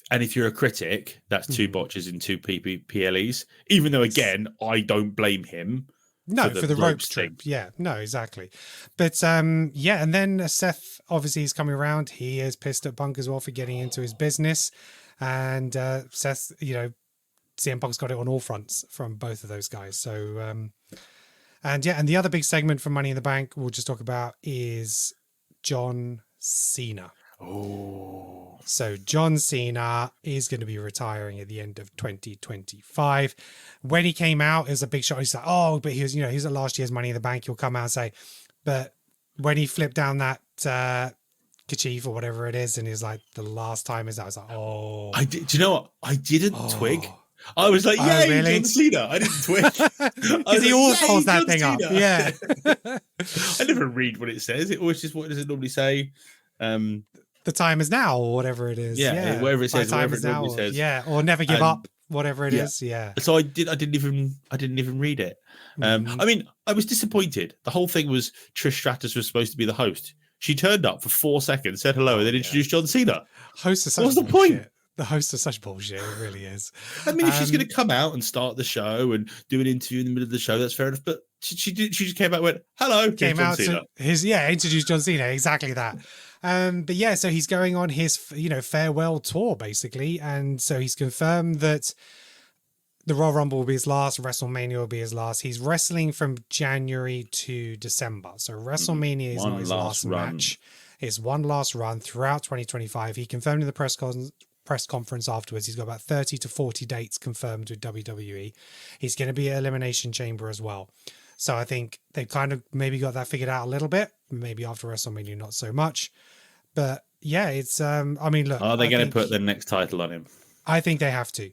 And if you're a critic, that's 2 botches in 2 PLEs. Even though, again, I don't blame him. No, for the ropes trip. Yeah, no, exactly. But and then Seth obviously is coming around. He is pissed at Punk as well for getting into his business. And Seth, you know, CM Punk's got it on all fronts from both of those guys. So, and the other big segment from Money in the Bank we'll just talk about is John Cena. Oh. So John Cena is going to be retiring at the end of 2025. When he came out, it was a big shot. He's like, oh, but he was at last year's Money in the Bank. He'll come out and say, but when he flipped down that kerchief or whatever it is, and he's like, the last time is that, I was like, oh. Do you know what? I didn't twig. I was like, yay, really? John Cena. I didn't twig. Because he always holds that thing up. Yeah. I never read what it says. It always just, what does it normally say? The time is now, or whatever it is. Yeah, wherever it says, whatever it normally says. Yeah, or never give up, whatever it is. Yeah. So I didn't even read it. I mean, I was disappointed. The whole thing was Trish Stratus was supposed to be the host. She turned up for 4 seconds, said hello, and then introduced John Cena. Host is such What's the point? The host is such bullshit. It really is. I mean, if she's going to come out and start the show and do an interview in the middle of the show, that's fair enough. But she just came out and went, hello, came out to introduced John Cena. Exactly that. But so he's going on his, farewell tour basically. And so he's confirmed that the Royal Rumble will be his last, WrestleMania will be his last. He's wrestling from January to December. So WrestleMania is not his last match. It's one last run throughout 2025. He confirmed in the press press conference afterwards. He's got about 30 to 40 dates confirmed with WWE. He's going to be at Elimination Chamber as well. So I think they've kind of maybe got that figured out a little bit. Maybe after WrestleMania, not so much. But yeah, it's, I mean, look. Are they going to put the next title on him? I think they have to.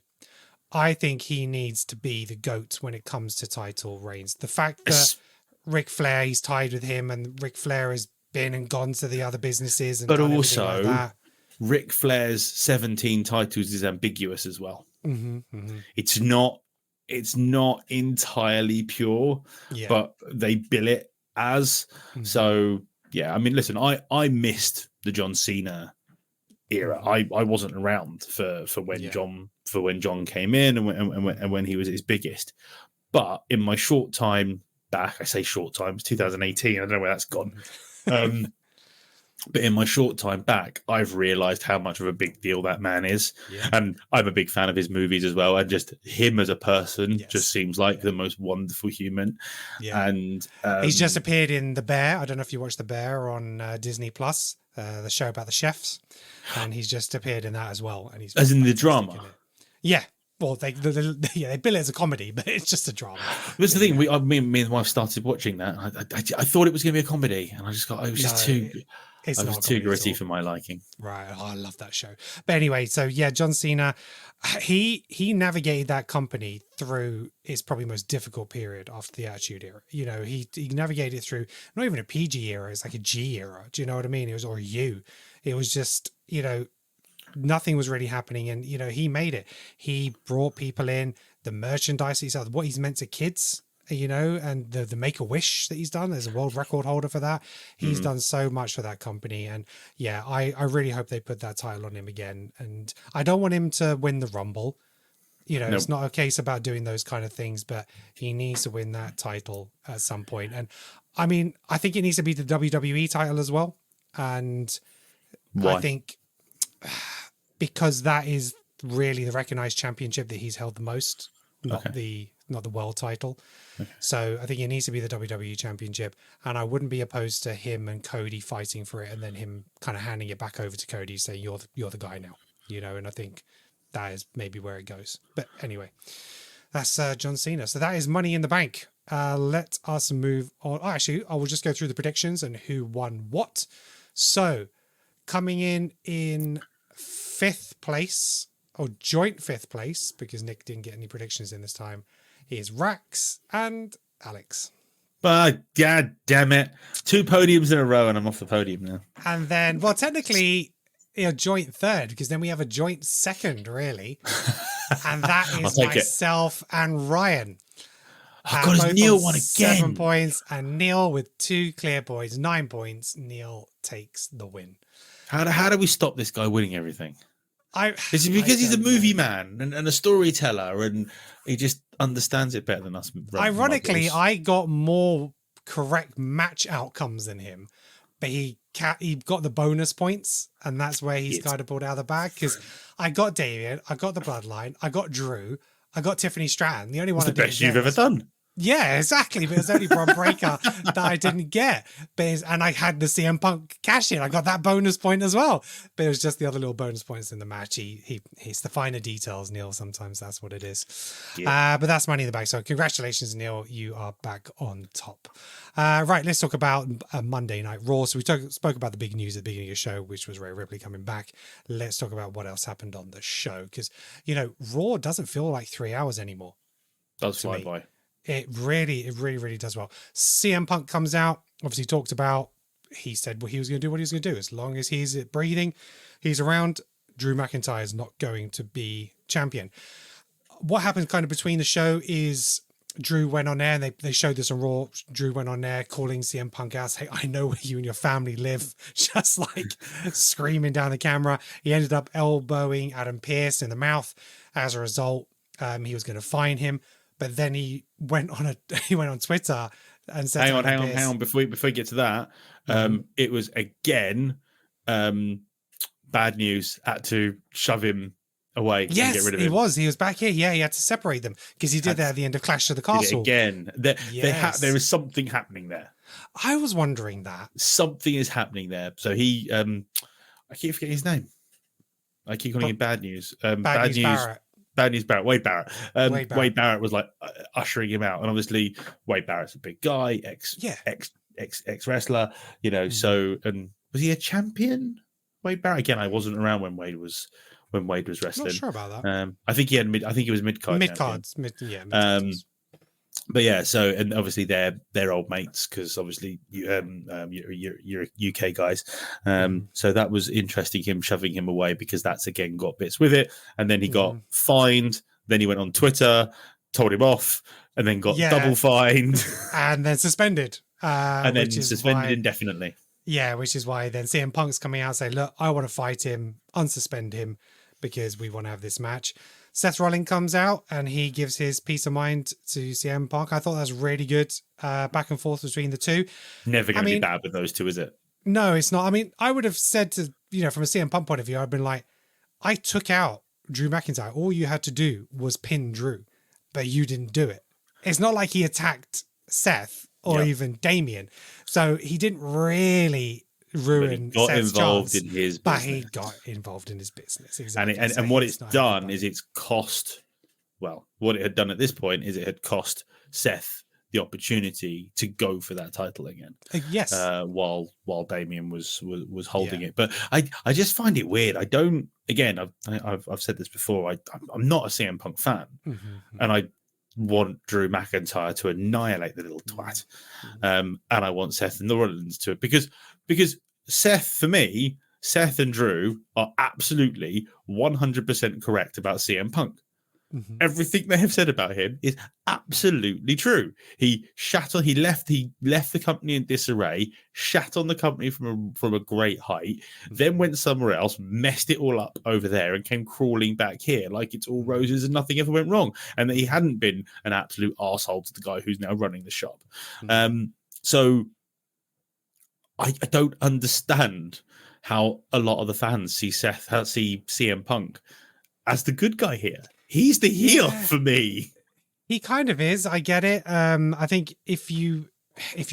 I think he needs to be the GOAT when it comes to title reigns. The fact that Ric Flair, he's tied with him, and Ric Flair has been and gone to the other businesses. And but also, like that. Ric Flair's 17 titles is ambiguous as well. It's not entirely pure, but they bill it as. So, yeah, I mean, listen, I missed the John Cena era. I wasn't around for when John came in and when he was at his biggest. But in my short time back, I say short time, it's 2018. I don't know where that's gone. But in my short time back, I've realized how much of a big deal that man is. And I'm a big fan of his movies as well. And just him as a person just seems like the most wonderful human. And he's just appeared in The Bear. I don't know if you watched The Bear on Disney Plus, the show about the chefs. And he's just appeared in that as well. And he's as in the drama. Yeah. Well, they bill it as a comedy, but it's just a drama. That's the thing. Me and my wife started watching that. I thought it was going to be a comedy, and I was just too gritty for my liking. Right. Oh, I love that show. But anyway, so yeah, John Cena, he navigated that company through its probably most difficult period after the Attitude Era. You know, he navigated through not even a PG era, it's like a G era. Do you know what I mean? It was or U. It was just, you know, nothing was really happening, and you know he made it. He brought people in, the merchandise he's done, what he's meant to kids, you know, and the Make-A-Wish that he's done as a world record holder for that. He's done so much for that company, and yeah, I really hope they put that title on him again. And I don't want him to win the Rumble. You know, It's not a case about doing those kind of things, but he needs to win that title at some point. And I mean, I think it needs to be the WWE title as well. And why? I think because that is really the recognized championship that he's held the most, not the world title. So I think it needs to be the WWE championship, and I wouldn't be opposed to him and Cody fighting for it, and then him kind of handing it back over to Cody, saying you're the guy now, you know. And I think that is maybe where it goes. But anyway, that's John Cena. So that is Money in the Bank. Let us move on. Oh, actually, I will just go through the predictions and who won what. So coming in fifth place, or joint fifth place, because Nick didn't get any predictions in this time, is Rax and Alex. But god damn it, 2 podiums in a row and I'm off the podium now. And then, well, technically a joint third, because then we have a joint second, really. And that is myself and Ryan. Oh god, Neil won again. 7 points, and Neil with 2 clear points, 9 points. Neil takes the win. How do we stop this guy winning everything? Is it because he's a movie man and a storyteller, and he just understands it better than us? Ironically, I got more correct match outcomes than him, but he got the bonus points, and that's where he's kind of pulled out of the bag. Because I got David, I got the Bloodline, I got Drew, I got Tiffany Stratton. The only one the best you've ever done. Yeah, exactly. But it was only Braun Breaker that I didn't get. And I had the CM Punk cash in. I got that bonus point as well. But it was just the other little bonus points in the match. He's the finer details, Neil. Sometimes that's what it is. Yeah. But that's Money in the Bank. So congratulations, Neil. You are back on top. Right, let's talk about Monday Night Raw. So we spoke about the big news at the beginning of the show, which was Rhea Ripley coming back. Let's talk about what else happened on the show. Because, you know, Raw doesn't feel like 3 hours anymore. Does fly by. It really does well. CM Punk comes out, obviously talked about, he said he was going to do what he was going to do. As long as he's breathing, he's around, Drew McIntyre is not going to be champion. What happened kind of between the show is Drew went on air, and they showed this on Raw. Drew went on air calling CM Punk out, hey, I know where you and your family live, just like screaming down the camera. He ended up elbowing Adam Pearce in the mouth. As a result, he was going to fine him. But then he went on Twitter and said, hang on. Before we get to that, it was again bad news. Had to shove him away. Yes, and get rid of him. He was back here. Yeah, he had to separate them because he did that at the end of Clash of the Castle. Again, there is something happening there. I was wondering that. Something is happening there. So he, I keep forgetting his name. I keep calling him bad news. Bad news Barrett. Bad news Barrett. Wade Barrett. Wade Barrett. Wade Barrett was like ushering him out, and obviously Wade Barrett's a big guy, ex wrestler, you know. So, and was he a champion? Wade Barrett. Again, I wasn't around when Wade was wrestling. Not sure about that. I think he had I think he was mid card. But yeah, so, and obviously they're old mates because obviously you're UK guys. So that was interesting, him shoving him away, because that's again got bits with it. And then he got fined. Then he went on Twitter, told him off, and then got double fined, and then suspended. And then suspended indefinitely. Yeah, which is why then CM Punk's coming out and saying, "Look, I want to fight him, unsuspend him, because we want to have this match." Seth Rollins comes out and he gives his peace of mind to CM Punk. I thought that was really good, back and forth between the two. Never going to be bad with those two, is it? No, it's not. I mean, I would have said to, from a CM Punk point of view, I'd been like, I took out Drew McIntyre. All you had to do was pin Drew, but you didn't do it. It's not like he attacked Seth or even Damien. So he didn't really ruin Seth's chance, in his business. But he got involved in his business. Exactly. And what it's done is it's cost, well, what it had done at this point is it had cost Seth the opportunity to go for that title again. Yes. While Damien was holding it. But I just find it weird. I don't, again, I've said this before, I'm not a CM Punk fan. And I want Drew McIntyre to annihilate the little twat. And I want Seth and the Rollins to, because Seth, for me, Seth and Drew are absolutely 100% correct about CM Punk. Everything they have said about him is absolutely true. He left the company in disarray, shat on the company from a great height, then went somewhere else, messed it all up over there, and came crawling back here like it's all roses and nothing ever went wrong, and that he hadn't been an absolute arsehole to the guy who's now running the shop. So I don't understand how a lot of the fans see CM Punk as the good guy here. He's the heel for me. He kind of is. I get it. I think if you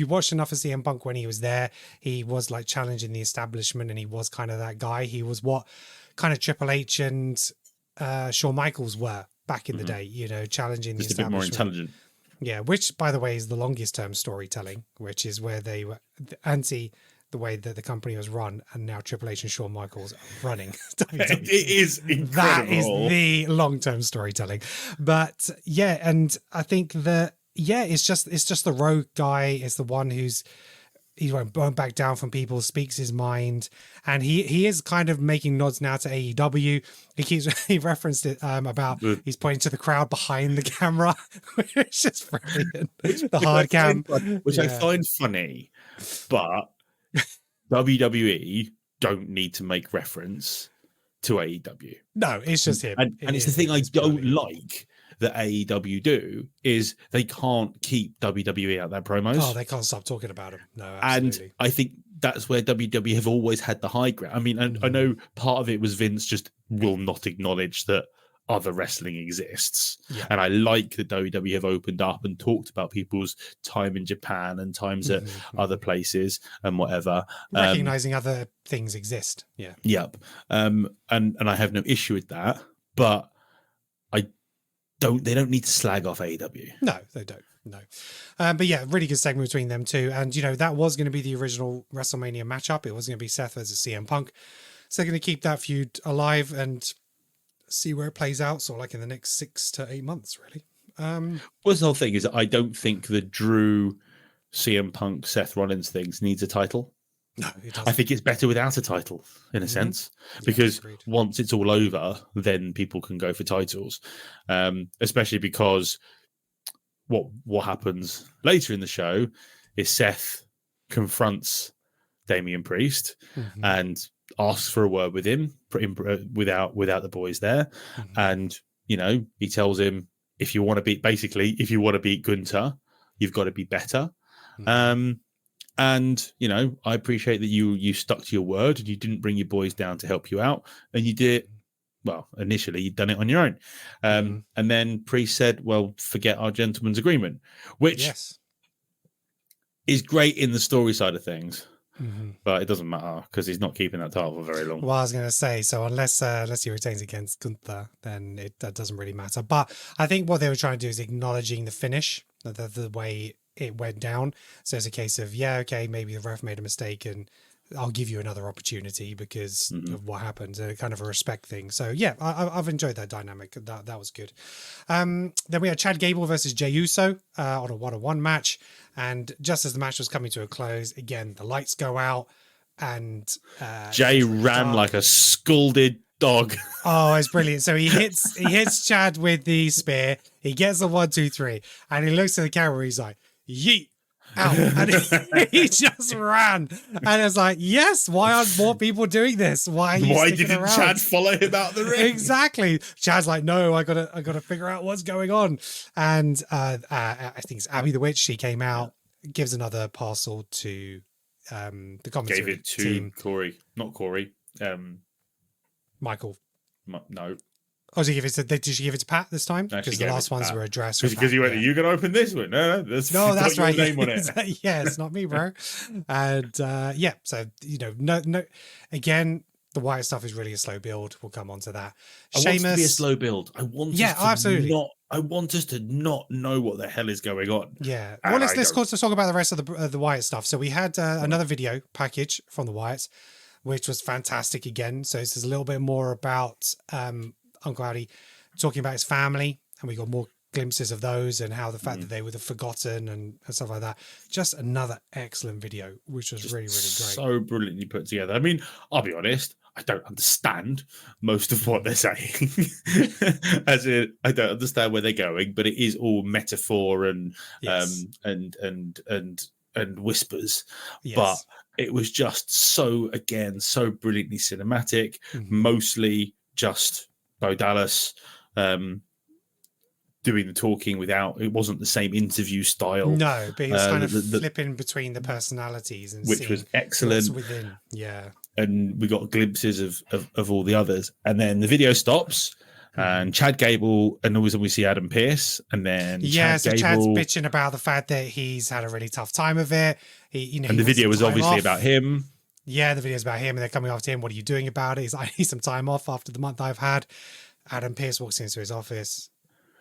watched enough of CM Punk when he was there, he was like challenging the establishment, and he was kind of that guy. He was what kind of Triple H and Shawn Michaels were back in the day, challenging the establishment. Just a bit more intelligent. Yeah, which, by the way, is the longest term storytelling, which is where they were anti the way that the company was run, and now Triple H and Shawn Michaels are running WWE. It is incredible. That is the long-term storytelling. But yeah, and I think that it's just the rogue guy. It's the one he won't back down from people, speaks his mind, and he is kind of making nods now to AEW. He referenced it about he's pointing to the crowd behind the camera, which is just brilliant. The hard cam, which I find funny, but WWE don't need to make reference to AEW. No, it's just him. And it's the thing I don't like that AEW do is they can't keep WWE out their promos. Oh, they can't stop talking about him. No, absolutely. And I think that's where WWE have always had the high ground. I mean, and I know part of it was Vince just will not acknowledge that other wrestling exists. Yeah. And I like that WWE have opened up and talked about people's time in Japan and times at other places and whatever. Recognizing other things exist. Yeah. Yep. And I have no issue with that, but they don't need to slag off AEW. No, they don't. No. But yeah, really good segment between them two. And, that was going to be the original WrestleMania matchup. It was going to be Seth versus CM Punk. So they're going to keep that feud alive and see where it plays out, sort of like in the next 6 to 8 months, really. Well, the whole thing is that I don't think the Drew, CM Punk, Seth Rollins things needs a title. No, it doesn't. I think it's better without a title, in a sense, because once it's all over, then people can go for titles. Especially because what happens later in the show is Seth confronts Damian Priest and asks for a word with him without the boys there. And, he tells him, if you want to beat Gunther, you've got to be better. And, I appreciate that you stuck to your word and you didn't bring your boys down to help you out. And you did it. Well, initially you'd done it on your own. And then Priest said, well, forget our gentleman's agreement, which is great in the story side of things. but it doesn't matter because he's not keeping that title for very long. Well, I was going to say, so unless he retains against Gunther, then that doesn't really matter. But I think what they were trying to do is acknowledging the finish, the way it went down. So it's a case of, okay, maybe the ref made a mistake and I'll give you another opportunity because of what happened. Kind of a respect thing. So yeah, I've enjoyed that dynamic. That was good. Then we had Chad Gable versus Jey Uso on a 1-on-1 match. And just as the match was coming to a close, again, the lights go out and Jay ran like a scalded dog. Oh, it's brilliant. So he hits Chad with the spear. He gets the 1, 2, 3, and he looks at the camera. He's like, yeet. Out. And he just ran, and it's like, yes, why aren't more people doing this? Why didn't around? Chad follow him out the ring? Exactly. Chad's like, no, I gotta figure out what's going on. And I think it's Abby the Witch. She came out, gives another parcel to the commentary gave it to team. Corey, not Corey. Michael. No. Oh, did she give it to Pat this time? Because the last ones were addressed. Because he went, are you going to open this one? No, that's right. Name on it. Yeah, it's not me, bro. And so no. Again, the Wyatt stuff is really a slow build. We'll come on to that. I want it to be a slow build. I want absolutely. I want us to not know what the hell is going on. Yeah. Well, let's talk about the rest of the Wyatt stuff. So we had another video package from the Wyatts, which was fantastic again. So this is a little bit more about Uncle Howdy talking about his family, and we got more glimpses of those and how the fact that they were forgotten and stuff like that. Just another excellent video, which was really, really great. So brilliantly put together. I mean, I'll be honest, I don't understand most of what they're saying. As in, I don't understand where they're going, but it is all metaphor and and whispers. Yes. But it was just so brilliantly cinematic, mostly just Bo Dallas doing the talking it wasn't the same interview style. No, but he was kind of flipping between the personalities, and which was excellent. Within. Yeah. And we got glimpses of all the others. And then the video stops and Chad Gable, and always we see Adam Pearce, and then Chad's bitching about the fact that he's had a really tough time of it. And the video was obviously about him. Yeah, the video's about him, and they're coming after him. What are you doing about it? He's like, I need some time off after the month I've had. Adam Pearce walks into his office.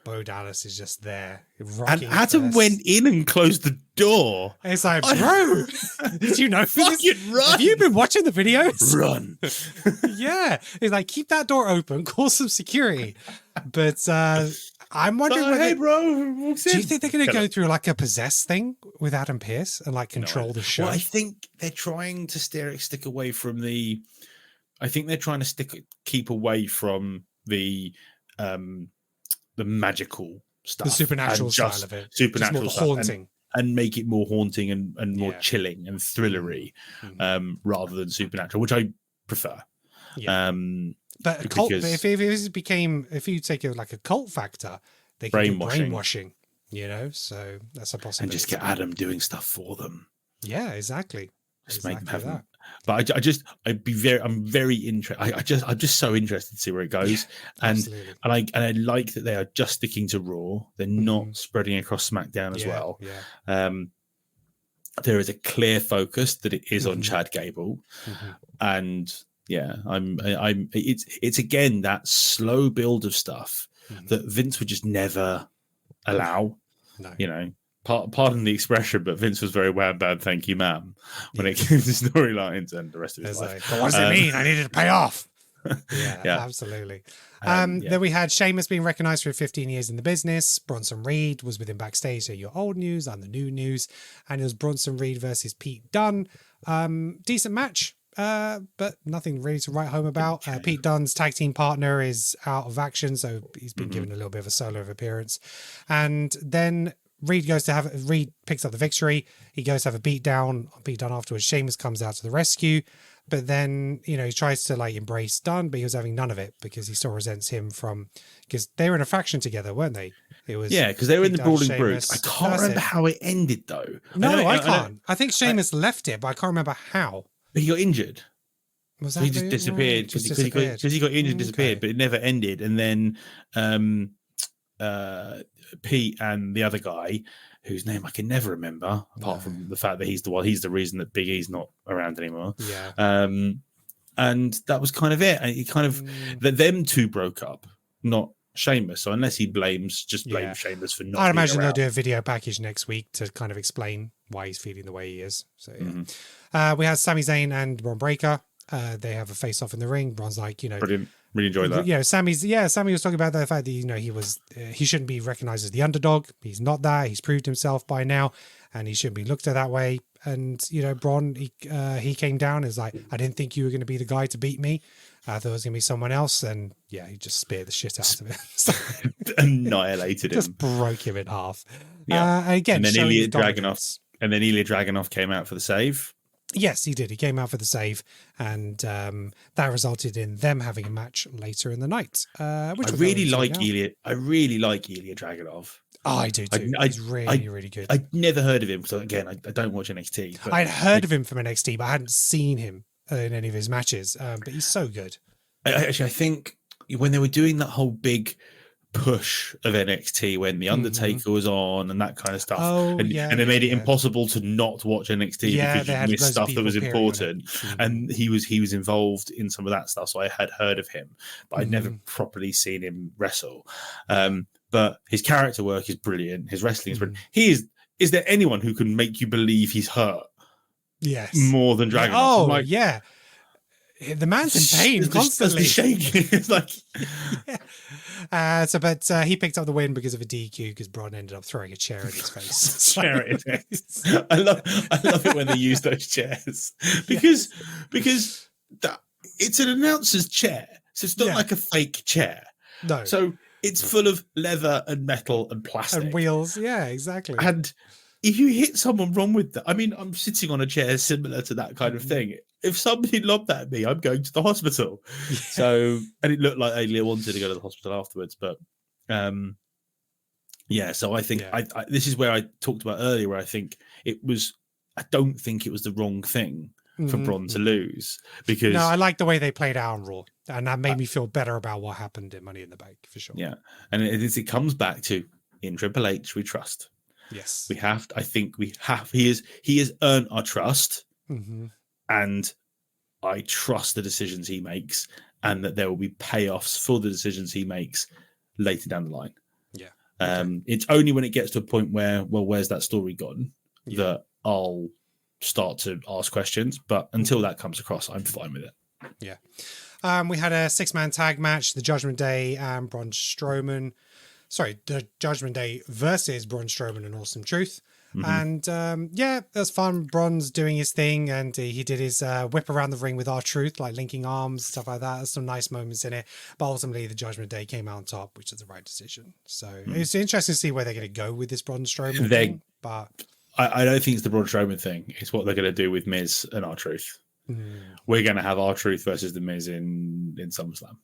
Bo Dallas is just there. And Adam went in and closed the door. And it's like, bro, did you know fucking run? Have you been watching the videos? Run. Yeah. He's like, keep that door open, call some security. But I'm wondering hey, bro, walks in. Do you think they're going to go through like a possess thing with Adam Pearce and like control the show? Well, I think they're trying to stick away from the. I think they're trying to keep away from the magical stuff, the supernatural style of it, supernatural more stuff, haunting, and make it more haunting and more chilling and thrillery, rather than supernatural, which I prefer. Yeah. But if you take it like a cult factor, they can do brainwashing, so that's a possibility. And just get Adam doing stuff for them. Yeah, exactly. Just make them have that. But I'm very interested. I'm just so interested to see where it goes. And I like that they are just sticking to Raw. They're not spreading across SmackDown as well. Yeah. There is a clear focus that it is on Chad Gable. And yeah, it's again that slow build of stuff that Vince would just never allow. No. Pardon the expression, but Vince was very wham bad, thank you, ma'am, when it came to storylines and the rest of his life. But what does it mean? I needed to pay off. Yeah, absolutely. Then we had Sheamus being recognized for 15 years in the business. Bronson Reed was with him backstage. So your old news and the new news. And it was Bronson Reed versus Pete Dunne. Decent match, but nothing really to write home about. Pete Dunne's tag team partner is out of action, so he's been given a little bit of a solo appearance. And then Reed picks up the victory. He goes to have a beat down afterwards. Sheamus comes out to the rescue, but then he tries to like embrace Dunne, but he was having none of it because he still resents him because they were in a faction together, weren't they? It was because they were in the Brawling Brutes. I can't remember how it ended though. No, I can't. I think Sheamus left it, but I can't remember how. But he got injured. Was that he just disappeared because he got injured, disappeared, but it never ended. And then Pete and the other guy, whose name I can never remember, apart from the fact that he's the reason that Big E's not around anymore. Yeah. And that was kind of it. And he kind of that them two broke up, not Sheamus. So unless he blames Sheamus for not. I'd imagine being they'll around. do a video package next week to kind of explain why he's feeling the way he is. So yeah. We had Sami Zayn and Bron Breakker. They have a face off in the ring. Bron's like, brilliant. Really enjoyed that. Yeah, Sammy was talking about the fact that he shouldn't be recognized as the underdog. He's not that. He's proved himself by now, and he shouldn't be looked at that way. And Bron, he came down. Is like, I didn't think you were going to be the guy to beat me. I thought it was going to be someone else. And yeah, he just speared the shit out of him. Annihilated him. Just broke him in half. Yeah. Again, and then Ilya Dragunov came out for the save. Yes, he did. He came out for the save, and that resulted in them having a match later in the night. Which I really like Ilya. I really like Ilya Dragunov. Oh, I do too. He's really good. I'd never heard of him. So again, I don't watch NXT. But I'd heard of him from NXT, but I hadn't seen him in any of his matches. But he's so good. I think when they were doing that whole big push of NXT, when the Undertaker was on and that kind of stuff, and they made it impossible to not watch NXT because you missed stuff that was important, and he was involved in some of that stuff. So I had heard of him, but I'd never properly seen him wrestle. But his character work is brilliant. His wrestling is brilliant. Is there anyone who can make you believe he's hurt? Yes, more than Dragunov. Oh, yeah. The man's in pain constantly. Shaking. It's like, but he picked up the win because of a DQ because Bron ended up throwing a chair at his face. I love it when they use those chairs because it's an announcer's chair, so it's not like a fake chair. No, so it's full of leather and metal and plastic and wheels. Yeah, exactly. And if you hit someone wrong with that, I mean, I'm sitting on a chair similar to that kind of thing. If somebody lobbed that at me, I'm going to the hospital. Yeah. So, and it looked like Alia wanted to go to the hospital afterwards, but so I think I this is where I talked about earlier, where I think I don't think it was the wrong thing for Bron to lose, because I like the way they played out on Raw, and that made me feel better about what happened in Money in the Bank for sure. Yeah, and it comes back to in Triple H we trust. Yes, we have. I think we have. He has earned our trust, and I trust the decisions he makes, and that there will be payoffs for the decisions he makes later down the line. Yeah, it's only when it gets to a point where, well, where's that story gone, that I'll start to ask questions. But until that comes across, I'm fine with it. Yeah. We had a 6-man tag match, the Judgment Day and Braun Strowman. Sorry, the Judgment Day versus Braun Strowman and Awesome Truth. And it was fun. Braun's doing his thing, and he did his whip around the ring with R-Truth, like linking arms, stuff like that. There's some nice moments in it. But ultimately, the Judgment Day came out on top, which is the right decision. So it's interesting to see where they're going to go with this Braun Strowman thing. But I don't think it's the Braun Strowman thing. It's what they're going to do with Miz and R-Truth. We're going to have R-Truth versus the Miz in SummerSlam.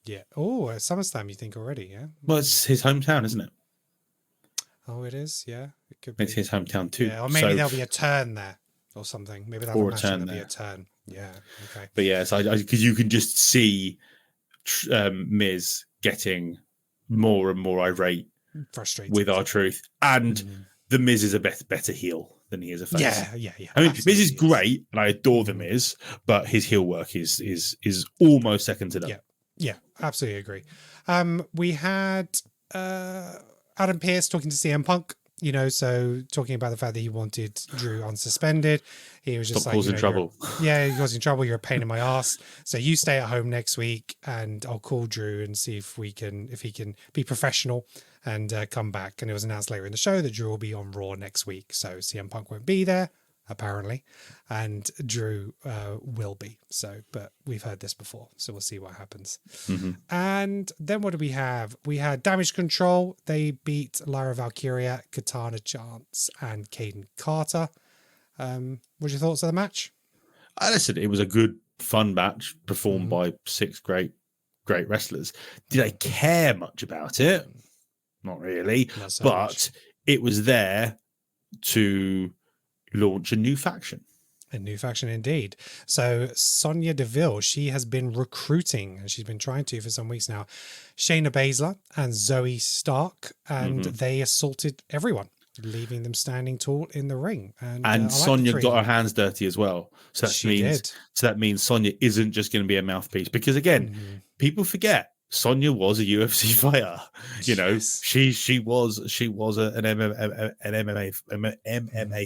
Yeah. Oh, SummerSlam, you think already? Yeah. Well, it's his hometown, isn't it? Oh, it is. Yeah, it could be. It's his hometown too. Yeah, or maybe there'll be a turn there or something. Maybe that'll be a turn. Yeah. Okay. But yeah, so because you can just see Miz getting more and more irate, frustrated with R-Truth, and the Miz is a better heel than he is a face. Yeah. I mean, Miz is great, and I adore the Miz, but his heel work is almost second to none. Yeah, absolutely agree. We had Adam Pearce talking to CM Punk, so talking about the fact that he wanted Drew unsuspended. He was just Stop causing trouble. Yeah, he causing trouble. You're a pain in my ass. So you stay at home next week, and I'll call Drew and see if he can be professional and come back. And it was announced later in the show that Drew will be on Raw next week. So CM Punk won't be there, apparently, and Drew will be. So, but we've heard this before, so we'll see what happens. And then what do we have? We had Damage Control. They beat Lyra Valkyria, Katana Chance, and Caden Carter. What's your thoughts on the match? Listen, it was a good, fun match performed by 6 great wrestlers. Did I care much about it? Not really, but it was there to launch a new faction. A new faction indeed. So Sonya Deville, she has been recruiting, and she's been trying to for some weeks now, Shayna Baszler and Zoe Stark, and they assaulted everyone, leaving them standing tall in the ring. And Sonya got her hands dirty as well. So that means Sonya isn't just going to be a mouthpiece. Because again, people forget Sonya was a UFC fighter. You know, she was an MMA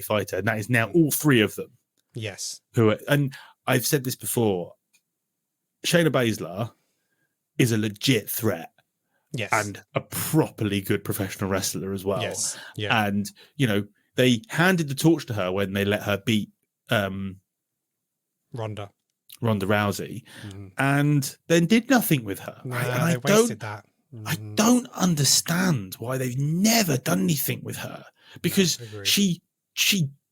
fighter, and that is now all three of them. Yes. And I've said this before. Shayna Baszler is a legit threat. Yes. And a properly good professional wrestler as well. Yes. Yeah. And, you know, they handed the torch to her when they let her beat Ronda Rousey and then did nothing with her. They wasted that. I don't understand why they've never done anything with her, because she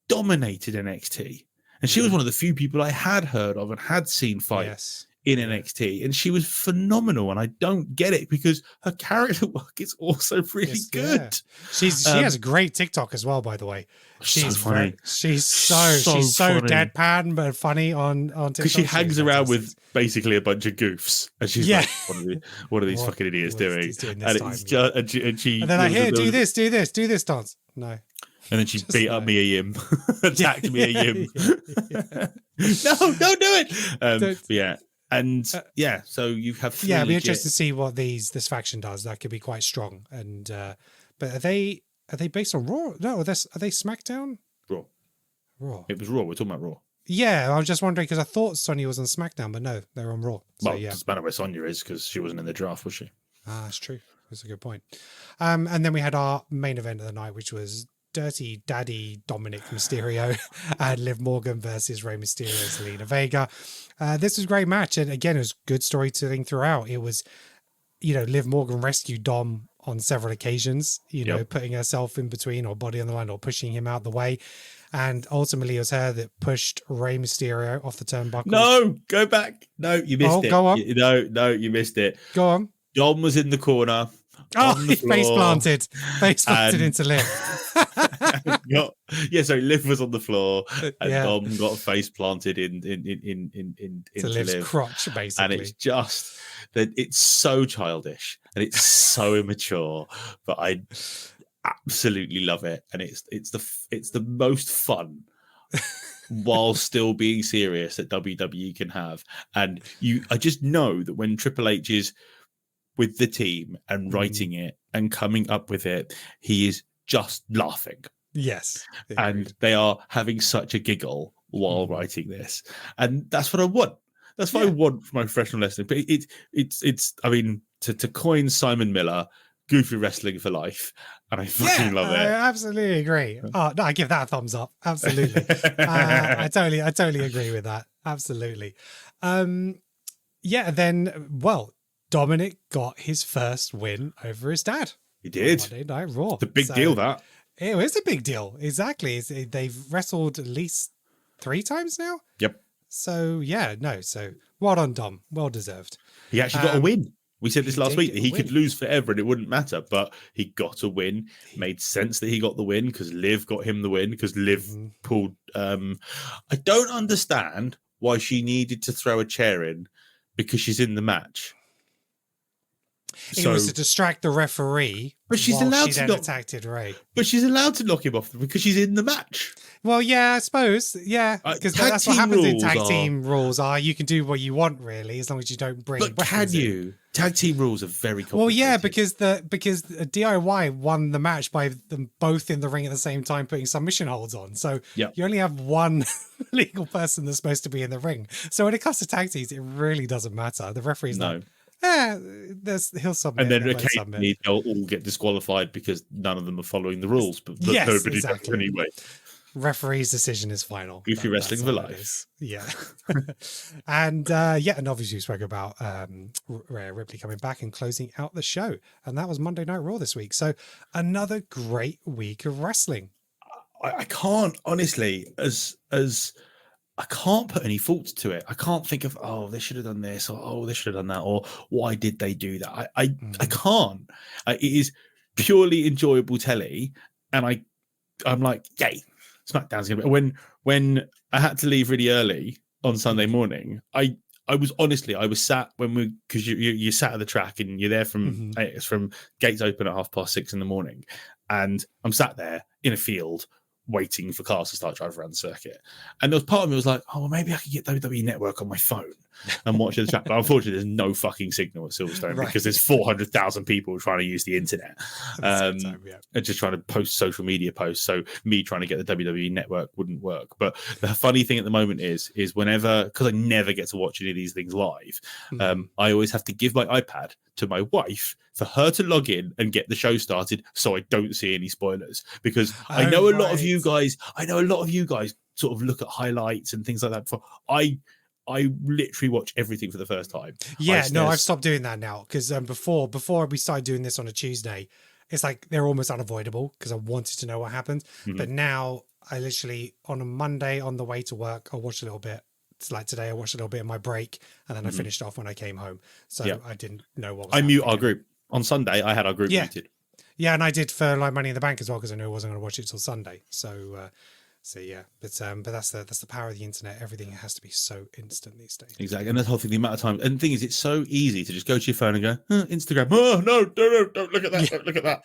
dominated NXT. And she was one of the few people I had heard of and had seen fight in NXT. And she was phenomenal. And I don't get it, because her character work is also really good. Yeah. She has a great TikTok as well, by the way. She's so funny. She's so funny. deadpan but funny on TikTok. Because she hangs around with basically a bunch of goofs. And she's like, what are these fucking idiots doing? And then I hear, do this dance. No. And then she beat up Mia Yim, attacked Mia Yim. No, don't do it. So you have three it'd be interesting to see what this faction does. That could be quite strong. And but are they based on Raw? No, are they SmackDown? Raw. It was Raw. We're talking about Raw. Yeah, I was just wondering, because I thought Sonya was on SmackDown, but no, they're on Raw. So, it doesn't matter where Sonya is, because she wasn't in the draft, was she? That's true. That's a good point. And then we had our main event of the night, which was Dirty Daddy Dominik Mysterio and Liv Morgan versus Rey Mysterio and Zelina Vega. This was a great match, and again, it was good storytelling throughout. It was, Liv Morgan rescued Dom on several occasions, putting herself in between or body on the line or pushing him out the way. And ultimately, it was her that pushed Rey Mysterio off the turnbuckle. No, go back. No, you missed it. Go on. No, you missed it. Go on. Dom was in the corner. He face planted into Liv. Liv was on the floor, and Dom got face planted into Liv's crotch, basically. And it's just that it's so childish and it's so immature, but I absolutely love it, and it's the most fun while still being serious that WWE can have. And I just know that when Triple H is with the team and writing it and coming up with it, he is just laughing. Yes. And they are having such a giggle while writing this. And that's what I want. That's what I want from my professional wrestling. But it's I mean, to coin Simon Miller, goofy wrestling for life. And I fucking love it. I absolutely agree. Oh, no, I give that a thumbs up. Absolutely. I totally agree with that. Absolutely. Then, Dominik got his first win over his dad. He did. Monday Night Raw. It's a big deal, that. It is a big deal. Exactly. They've wrestled at least 3 times now. Yep. So, well done, Dom. Well deserved. He actually got a win. We said this last week, that he could lose forever and it wouldn't matter, but he got a win. Made sense that he got the win because Liv got him the win, because Liv pulled... I don't understand why she needed to throw a chair in because she's in the match. It was to distract the referee, but she's allowed to attacked Rey. But she's allowed to knock him off because she's in the match. Well, yeah, I suppose, because that's what happens in tag team rules. You can do what you want, really, as long as you don't bring. But can you? Tag team rules are very complicated. Well, yeah, because DIY won the match by them both in the ring at the same time putting submission holds on. So you only have one legal person that's supposed to be in the ring. So when it comes to tag teams, it really doesn't matter. The referee's not. He'll submit. And then occasionally they'll all get disqualified because none of them are following the rules, but nobody does anyway. Referee's decision is final. Goofy wrestling for life. Yeah. And obviously we spoke about Rhea Ripley coming back and closing out the show. And that was Monday Night Raw this week. So another great week of wrestling. I can't, honestly, I can't put any fault to it. I can't think of, they should have done this, or they should have done that, or why did they do that? I can't. It is purely enjoyable telly, and I'm like, yay. SmackDown's gonna be when I had to leave really early on Sunday morning. I was sat because you sat at the track and you're there from it's from gates open at 6:30 in the morning, and I'm sat there in a field waiting for cars to start driving around the circuit. And there was part of me was like, oh, well, maybe I could get WWE Network on my phone and watch the track. But unfortunately, there's no fucking signal at Silverstone because there's 400,000 people trying to use the internet and just trying to post social media posts. So me trying to get the WWE Network wouldn't work. But the funny thing at the moment is whenever, because I never get to watch any of these things live, I always have to give my iPad to my wife for her to log in and get the show started so I don't see any spoilers, because I know a lot of you guys sort of look at highlights and things like that. I literally watch everything for the first time. I've stopped doing that now, because before we started doing this on a Tuesday, it's like they're almost unavoidable because I wanted to know what happened. But now I literally, on a Monday on the way to work, I'll watch a little bit. It's like today I watched a little bit in my break, and then I finished off when I came home. So I didn't know what was happening. I mute our group. On Sunday, I had our group muted. Yeah, and I did for like Money in the Bank as well, because I knew I wasn't going to watch it till Sunday. So yeah, but that's the power of the internet. Everything has to be so instant these days. Exactly, and the whole thing, the amount of time, and the thing is, it's so easy to just go to your phone and go Instagram. Oh no, don't look at that! Don't look at that.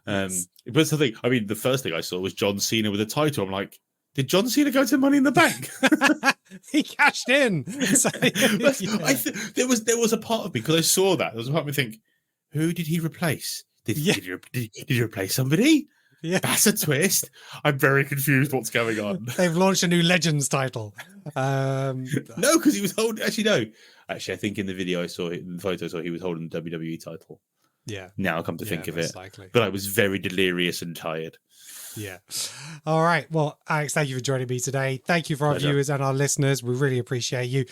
But that's the thing. I mean, the first thing I saw was John Cena with a title. I'm like, did John Cena go to Money in the Bank? He cashed in. So, there was a part of me, because I saw that. There was a part of me think, who did he replace? Did he replace somebody? Yeah, that's a twist. I'm very confused. What's going on? They've launched a new Legends title. No, because he was holding. Actually, no. Actually, I think in the video I saw, in the photo I saw, he was holding the WWE title. Yeah. Now I come to think of it, likely. But I was very delirious and tired. Yeah. All right. Well, Alex, thank you for joining me today. Thank you for our viewers and our listeners. We really appreciate you.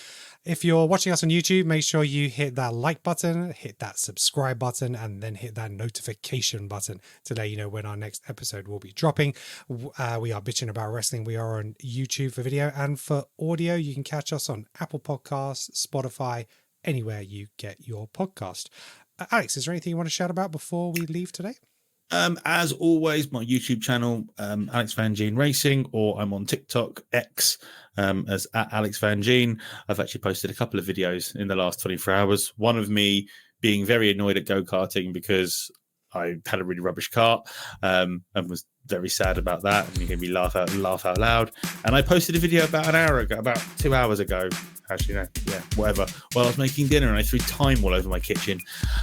If you're watching us on YouTube, make sure you hit that like button, hit that subscribe button, and then hit that notification button to let you know when our next episode will be dropping. We are Bitching About Wrestling. We are on YouTube for video, and for audio, you can catch us on Apple Podcasts, Spotify, anywhere you get your podcast. Alex, is there anything you want to shout about before we leave today? As always, my YouTube channel, Alex Van Gene Racing, or I'm on TikTok, X, as at Alex Van Gene. I've actually posted a couple of videos in the last 24 hours. One of me being very annoyed at go-karting because I had a really rubbish kart, and was very sad about that, and you made me laugh out loud. And I posted a video about 2 hours ago. Actually, no, yeah, whatever. While I was making dinner, and I threw thyme all over my kitchen.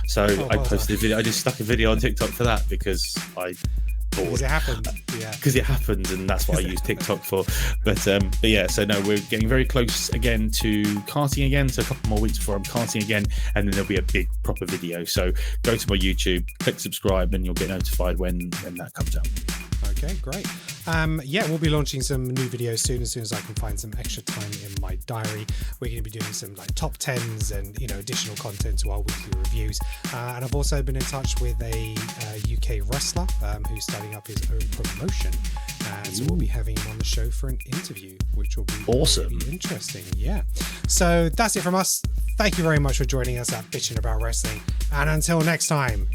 So I posted a video. I just stuck a video on TikTok for that because I thought because it happened. Yeah, because it happened, and that's what I use TikTok for. But yeah, so no, we're getting very close again to karting again. So a couple more weeks before I'm karting again, and then there'll be a big proper video. So go to my YouTube, click subscribe, and you'll get notified when that comes out. Okay, great. Yeah, we'll be launching some new videos soon as I can find some extra time in my diary. We're going to be doing some like top 10s and additional content to our weekly reviews. And I've also been in touch with a UK wrestler who's starting up his own promotion. So we'll be having him on the show for an interview, which will be awesome, really interesting. Yeah. So that's it from us. Thank you very much for joining us at Bitching About Wrestling. And until next time,